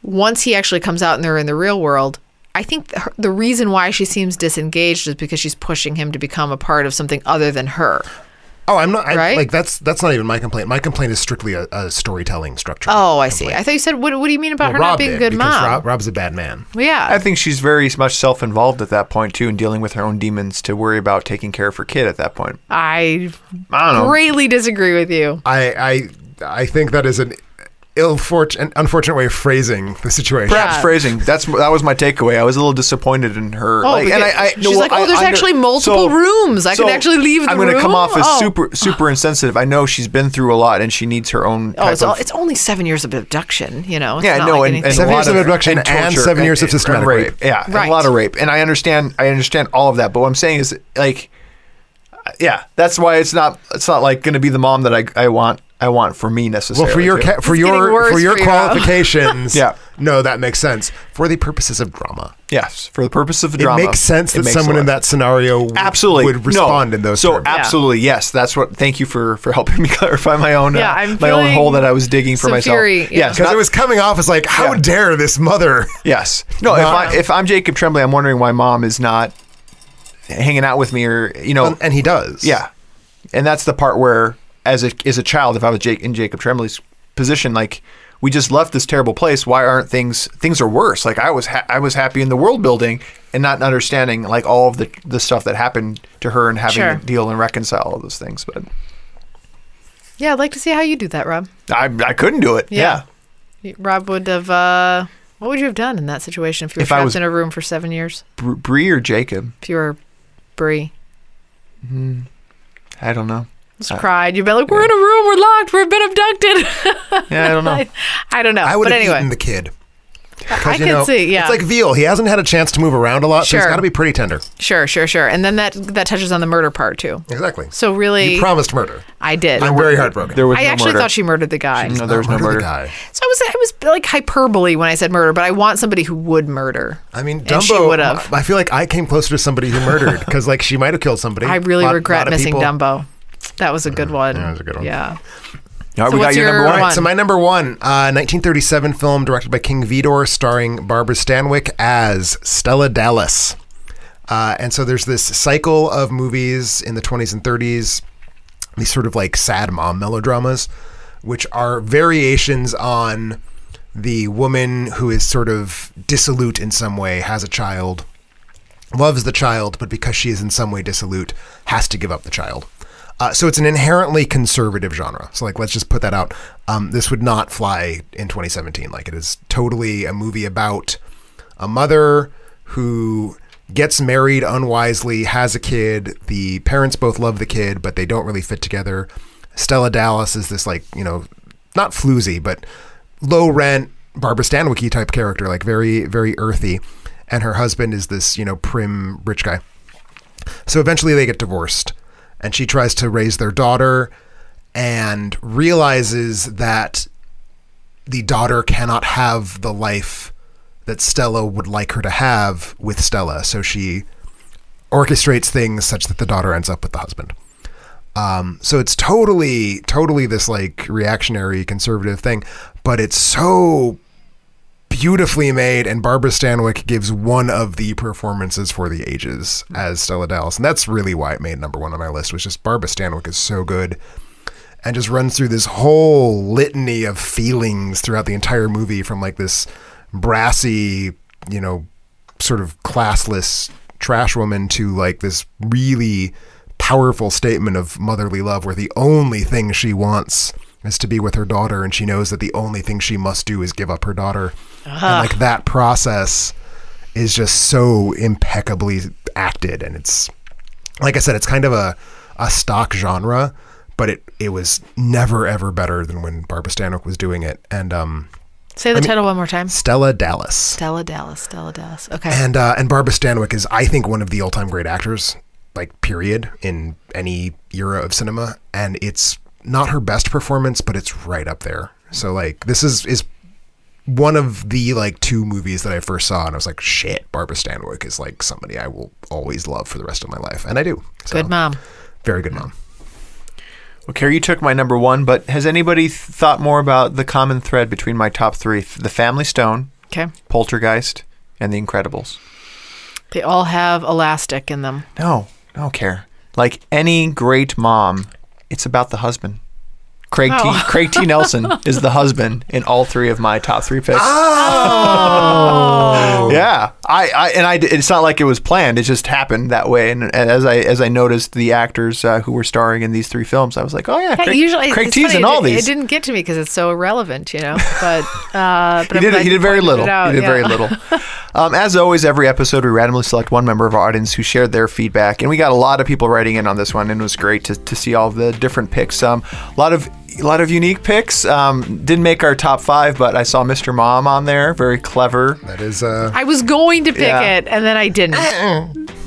once he actually comes out and they're in the real world, I think the reason why she seems disengaged is because she's pushing him to become a part of something other than her. Oh, I'm not. Right? Like that's not even my complaint. My complaint is strictly a storytelling structure. Oh, I see. I thought you said, what do you mean about her Rob not being a did, good because mom? Rob's a bad man. Well, yeah. I think she's very much self-involved at that point too, and dealing with her own demons to worry about taking care of her kid at that point. I don't know. greatly disagree with you. I think that is an unfortunate way of phrasing the situation. Perhaps phrasing. That was my takeaway. I was a little disappointed in her. Oh, she's like, there's actually multiple rooms. I can actually leave the room. I'm going to come off as super insensitive. I know she's been through a lot, and she needs her own. It's only 7 years of abduction. You know. It's yeah, not no, like and 7 years of abduction and 7 years of systematic rape. Yeah, right. and a lot of rape, and I understand all of that. But what I'm saying is, like, yeah, that's why it's not like going to be the mom that I want for me necessarily. Well, for your qualifications, yeah. No, that makes sense. For the purposes of drama. Yes, for the purpose of drama. It makes sense that someone in that scenario absolutely would respond in those terms. Absolutely, yes. That's what. Thank you for helping me clarify my own own hole that I was digging for myself. Fury, yes, because it was coming off as like, how dare this mother? Yes. No, if I'm Jacob Tremblay, I'm wondering why mom is not hanging out with me, or and he does. Yeah, and that's the part where, as a child, if I was in Jacob Tremblay's position, like, we just left this terrible place. Why aren't things are worse? Like, I was happy in the world building and not understanding like all of the stuff that happened to her and having to deal and reconcile all those things. But yeah, I'd like to see how you do that, Rob. I couldn't do it. Yeah. Rob would have. What would you have done in that situation if you were trapped in a room for 7 years? Bree or Jacob? If you were Bree. I don't know. Just cried. You'd be like, we're in a room, we're locked, we've been abducted. Yeah, I don't know. I don't know. I would have anyway. eaten the kid. I can see, yeah. It's like veal. He hasn't had a chance to move around a lot, so he's got to be pretty tender. Sure. And then that touches on the murder part, too. Exactly. So really... You promised murder. I did. I'm very heartbroken. I actually thought she murdered the guy. No, there was no murder. The guy. So I was like hyperbole when I said murder, but I want somebody who would murder. I mean, And Dumbo, she would have. I feel like I came closer to somebody who murdered, because like she might have killed somebody. I really regret missing people. Dumbo. That was a good one. Yeah, that was a good one. Yeah. All right, So we got what's your number your one. one? So my number one, 1937 film directed by King Vidor, starring Barbara Stanwyck as Stella Dallas. And so there's this cycle of movies in the 20s and 30s, these sort of like sad mom melodramas, which are variations on the woman who is sort of dissolute in some way, has a child, loves the child, but because she is in some way dissolute, has to give up the child. So it's an inherently conservative genre. So like, let's just put that out. This would not fly in 2017. Like, it is totally a movie about a mother who gets married unwisely, has a kid. The parents both love the kid, but they don't really fit together. Stella Dallas is this like, not floozy, but low rent, Barbara Stanwyck type character, like very, very earthy. And her husband is this, prim, rich guy. So eventually they get divorced. And she tries to raise their daughter and realizes that the daughter cannot have the life that Stella would like her to have with Stella. So she orchestrates things such that the daughter ends up with the husband. So it's totally this like reactionary conservative thing, but it's so beautifully made, and Barbara Stanwyck gives one of the performances for the ages as Stella Dallas, and that's really why it made number one on my list. Was just Barbara Stanwyck is so good, and just runs through this whole litany of feelings throughout the entire movie, from like this brassy, sort of classless trash woman to like this really powerful statement of motherly love, where the only thing she wants is to be with her daughter, and she knows that the only thing she must do is give up her daughter. And like that process is just so impeccably acted, and it's, like I said, it's kind of a stock genre, but it was never ever better than when Barbara Stanwyck was doing it. And say the title one more time. Stella Dallas. Stella Dallas. Okay. And Barbara Stanwyck is, I think, one of the all-time great actors, like period, in any era of cinema, and it's not her best performance, but it's right up there. So like, this is one of the like two movies that I first saw, and I was like, shit, Barbara Stanwyck is like somebody I will always love for the rest of my life. And I do. So, good mom. Very good mom. Well, Carrie, you took my number one, but has anybody thought more about the common thread between my top three? The Family Stone, Okay. Poltergeist, and The Incredibles. They all have elastic in them. No, I don't care. Like, any great mom It's about the husband. Craig Oh. T. Nelson is the husband in all three of my top 3 picks. Oh, Yeah, it's not like it was planned. It just happened that way. And as I noticed the actors who were starring in these 3 films, I was like, oh yeah, Craig it's T's funny, in all these. It didn't get to me because it's so irrelevant, But He did very little. He did very little. As always, every episode we randomly select one member of our audience who shared their feedback, and we got a lot of people writing in on this one, and it was great to see all the different picks. A lot of unique picks. Didn't make our top 5, but I saw Mr. Mom on there. Very clever. that is. I was going to pick it, and then I didn't.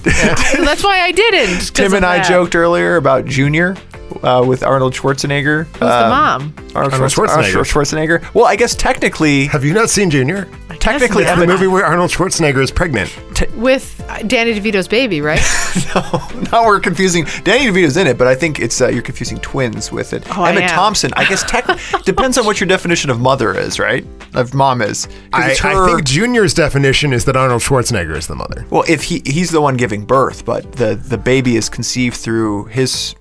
That's why I didn't. Tim and I joked earlier about Junior with Arnold Schwarzenegger. Who's the mom? Arnold Schwarzenegger. Well, I guess technically, Have you not seen Junior? technically, It's the movie where Arnold Schwarzenegger is pregnant. With Danny DeVito's baby, right? now we're confusing. Danny DeVito's in it, but I think it's you're confusing twins with it. Oh, I Emma am. Thompson. I guess depends on what your definition of mother is, right? Of mom is. 'Cause I it's her- think Junior's definition is that Arnold Schwarzenegger is the mother. Well, if he's the one giving birth, but the baby is conceived through his.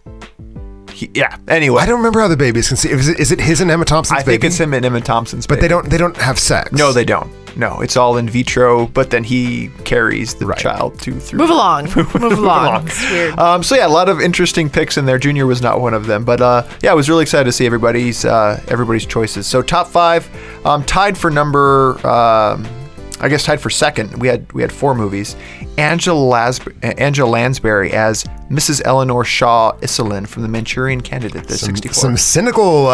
Anyway, I don't remember how the baby is conceived. Is it his and Emma Thompson's I baby? think it's him and Emma Thompson's But baby. they don't have sex. No, they don't. No, it's all in vitro, but then he carries the child through. Move along. Move along. It's weird. So yeah, a lot of interesting picks in there. Junior was not one of them, but yeah, I was really excited to see everybody's choices. So top 5, tied for number, tied for second. We had 4 movies. Angela Lansbury as Mrs. Eleanor Shaw Iselin from The Manchurian Candidate, the 64. Some cynical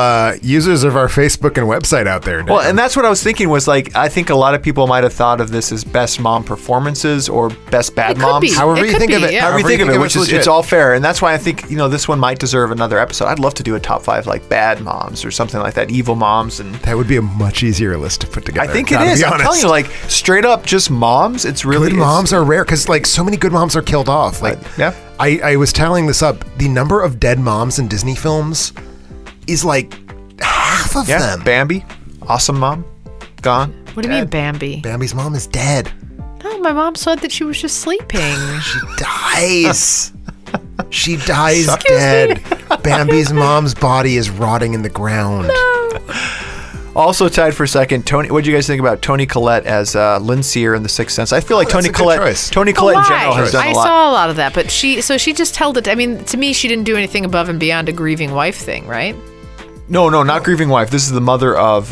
users of our Facebook and website out there. Well, and that's what I was thinking was like, I think a lot of people might have thought of this as best mom performances or best bad It could moms. be. However you think of it. Yeah. However you think of it, which is legit. it's all fair, and that's why I think this one might deserve another episode. I'd love to do a top 5 like bad moms or something like that, evil moms, and That would be a much easier list to put together. I think it gotta is. be I'm honest. telling you, like straight up, just moms. It's really Good moms are rare because like so many good moms are killed off. Like yeah. I was tallying this up. The number of dead moms in Disney films is like half of them. Bambi, awesome mom, gone. What do you mean, Bambi? Bambi's mom is dead. No, my mom said that she was just sleeping. She dies. She dies Excuse dead. Bambi's mom's body is rotting in the ground. Also tied for second, Tony. What do you guys think about Toni Collette as Lynn Sear in The Sixth Sense? I feel like that's Toni a good Collette. choice. Toni Collette in general has done I a lot. saw a lot of that, but she just held it. I mean, to me, she didn't do anything above and beyond a grieving wife thing, right? No, not grieving wife. This is the mother of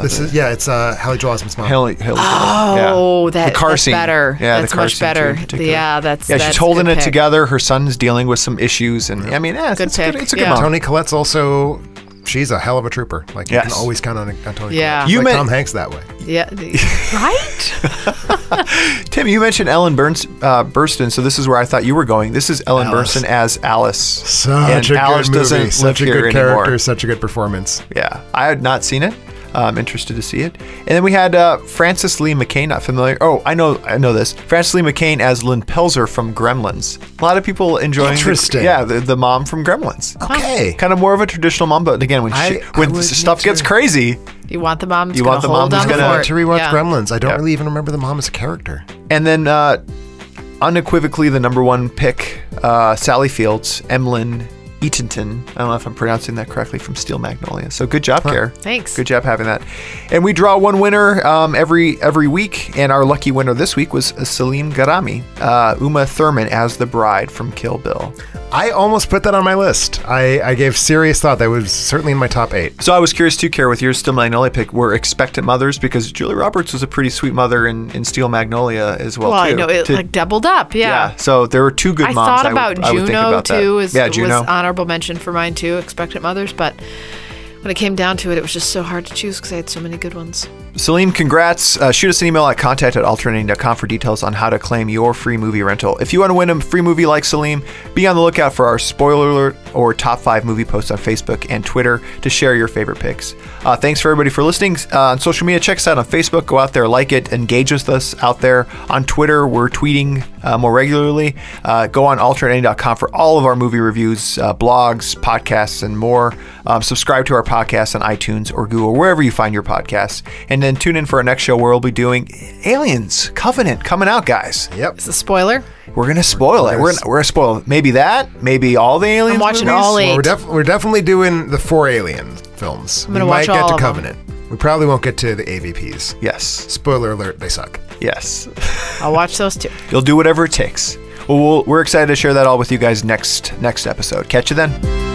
This is it's Hallie Joel Osment's mom. Haley. Oh, The car that's scene. better. Yeah, That's the car much scene, too, better. in particular. That's she's holding a good it pick. together. Her son's dealing with some issues, and I mean, Good it's pick. good. It's a Yeah. good mom. Toni Collette's also. She's a hell of a trooper. Like you Yes. can always count on Toni Yeah. Collette. You Like meant- Tom Hanks that way. Yeah, right. Tim, you mentioned Ellen Burstyn, so this is where I thought you were going. This is Ellen Alice. Burstyn as Alice. Such and a Alice good movie. doesn't live Such a here good character. anymore. Such a good performance. Yeah, I had not seen it. I'm interested to see it. And then we had Frances Lee McCain, not familiar. Oh, I know this. Frances Lee McCain as Lynn Pelzer from Gremlins. A lot of people enjoying Interesting. the mom from Gremlins. Okay. Kind of more of a traditional mom, but again, when I would stuff need gets to- crazy, You want the mom? You want the mom hold who's down gonna- the I fort. want to rewatch Yeah. Gremlins. I don't Yeah. really even remember the mom as a character. and then unequivocally the number 1 pick, Sally Fields, Emlyn Eatonton. I don't know if I'm pronouncing that correctly, from Steel Magnolias. So good job, Care. Thanks. Good job having that. And we draw one winner every week, and our lucky winner this week was Salim Garami, Uma Thurman as the bride from Kill Bill. I almost put that on my list. I gave serious thought. That was certainly in my top 8. So I was curious too, Care, with your Steel Magnolia pick, were expectant mothers, because Julia Roberts was a pretty sweet mother in Steel Magnolia as well, Well, too. I know it like doubled up. Yeah. So there were 2 good I moms. thought about I would think Juno about that. too. Was Juno. honorable mention for mine too. Expectant mothers, but when it came down to it, it was just so hard to choose because I had so many good ones. Salim, congrats. Shoot us an email at contact@alternating.com for details on how to claim your free movie rental. If you want to win a free movie like Salim, be on the lookout for our spoiler alert or top 5 movie posts on Facebook and Twitter to share your favorite picks. Thanks for everybody for listening. On social media, check us out on Facebook. Go out there, like it, engage with us out there. On Twitter, we're tweeting more regularly. Go on alternating.com for all of our movie reviews, blogs, podcasts, and more. Subscribe to our podcasts on iTunes or Google, wherever you find your podcasts. And then tune in for our next show where we'll be doing Aliens Covenant coming out, guys. Yep. It's a spoiler. We're going to spoil it. We're going to spoil maybe that, maybe all the Aliens I'm watching movies. all 8. Well, we're definitely doing the 4 Alien films. I'm gonna we might watch get all to of them. Covenant. We probably won't get to the AVPs. Yes. Spoiler alert, they suck. Yes. I'll watch those too. You'll do whatever it takes. Well, we're excited to share that all with you guys next episode. Catch you then.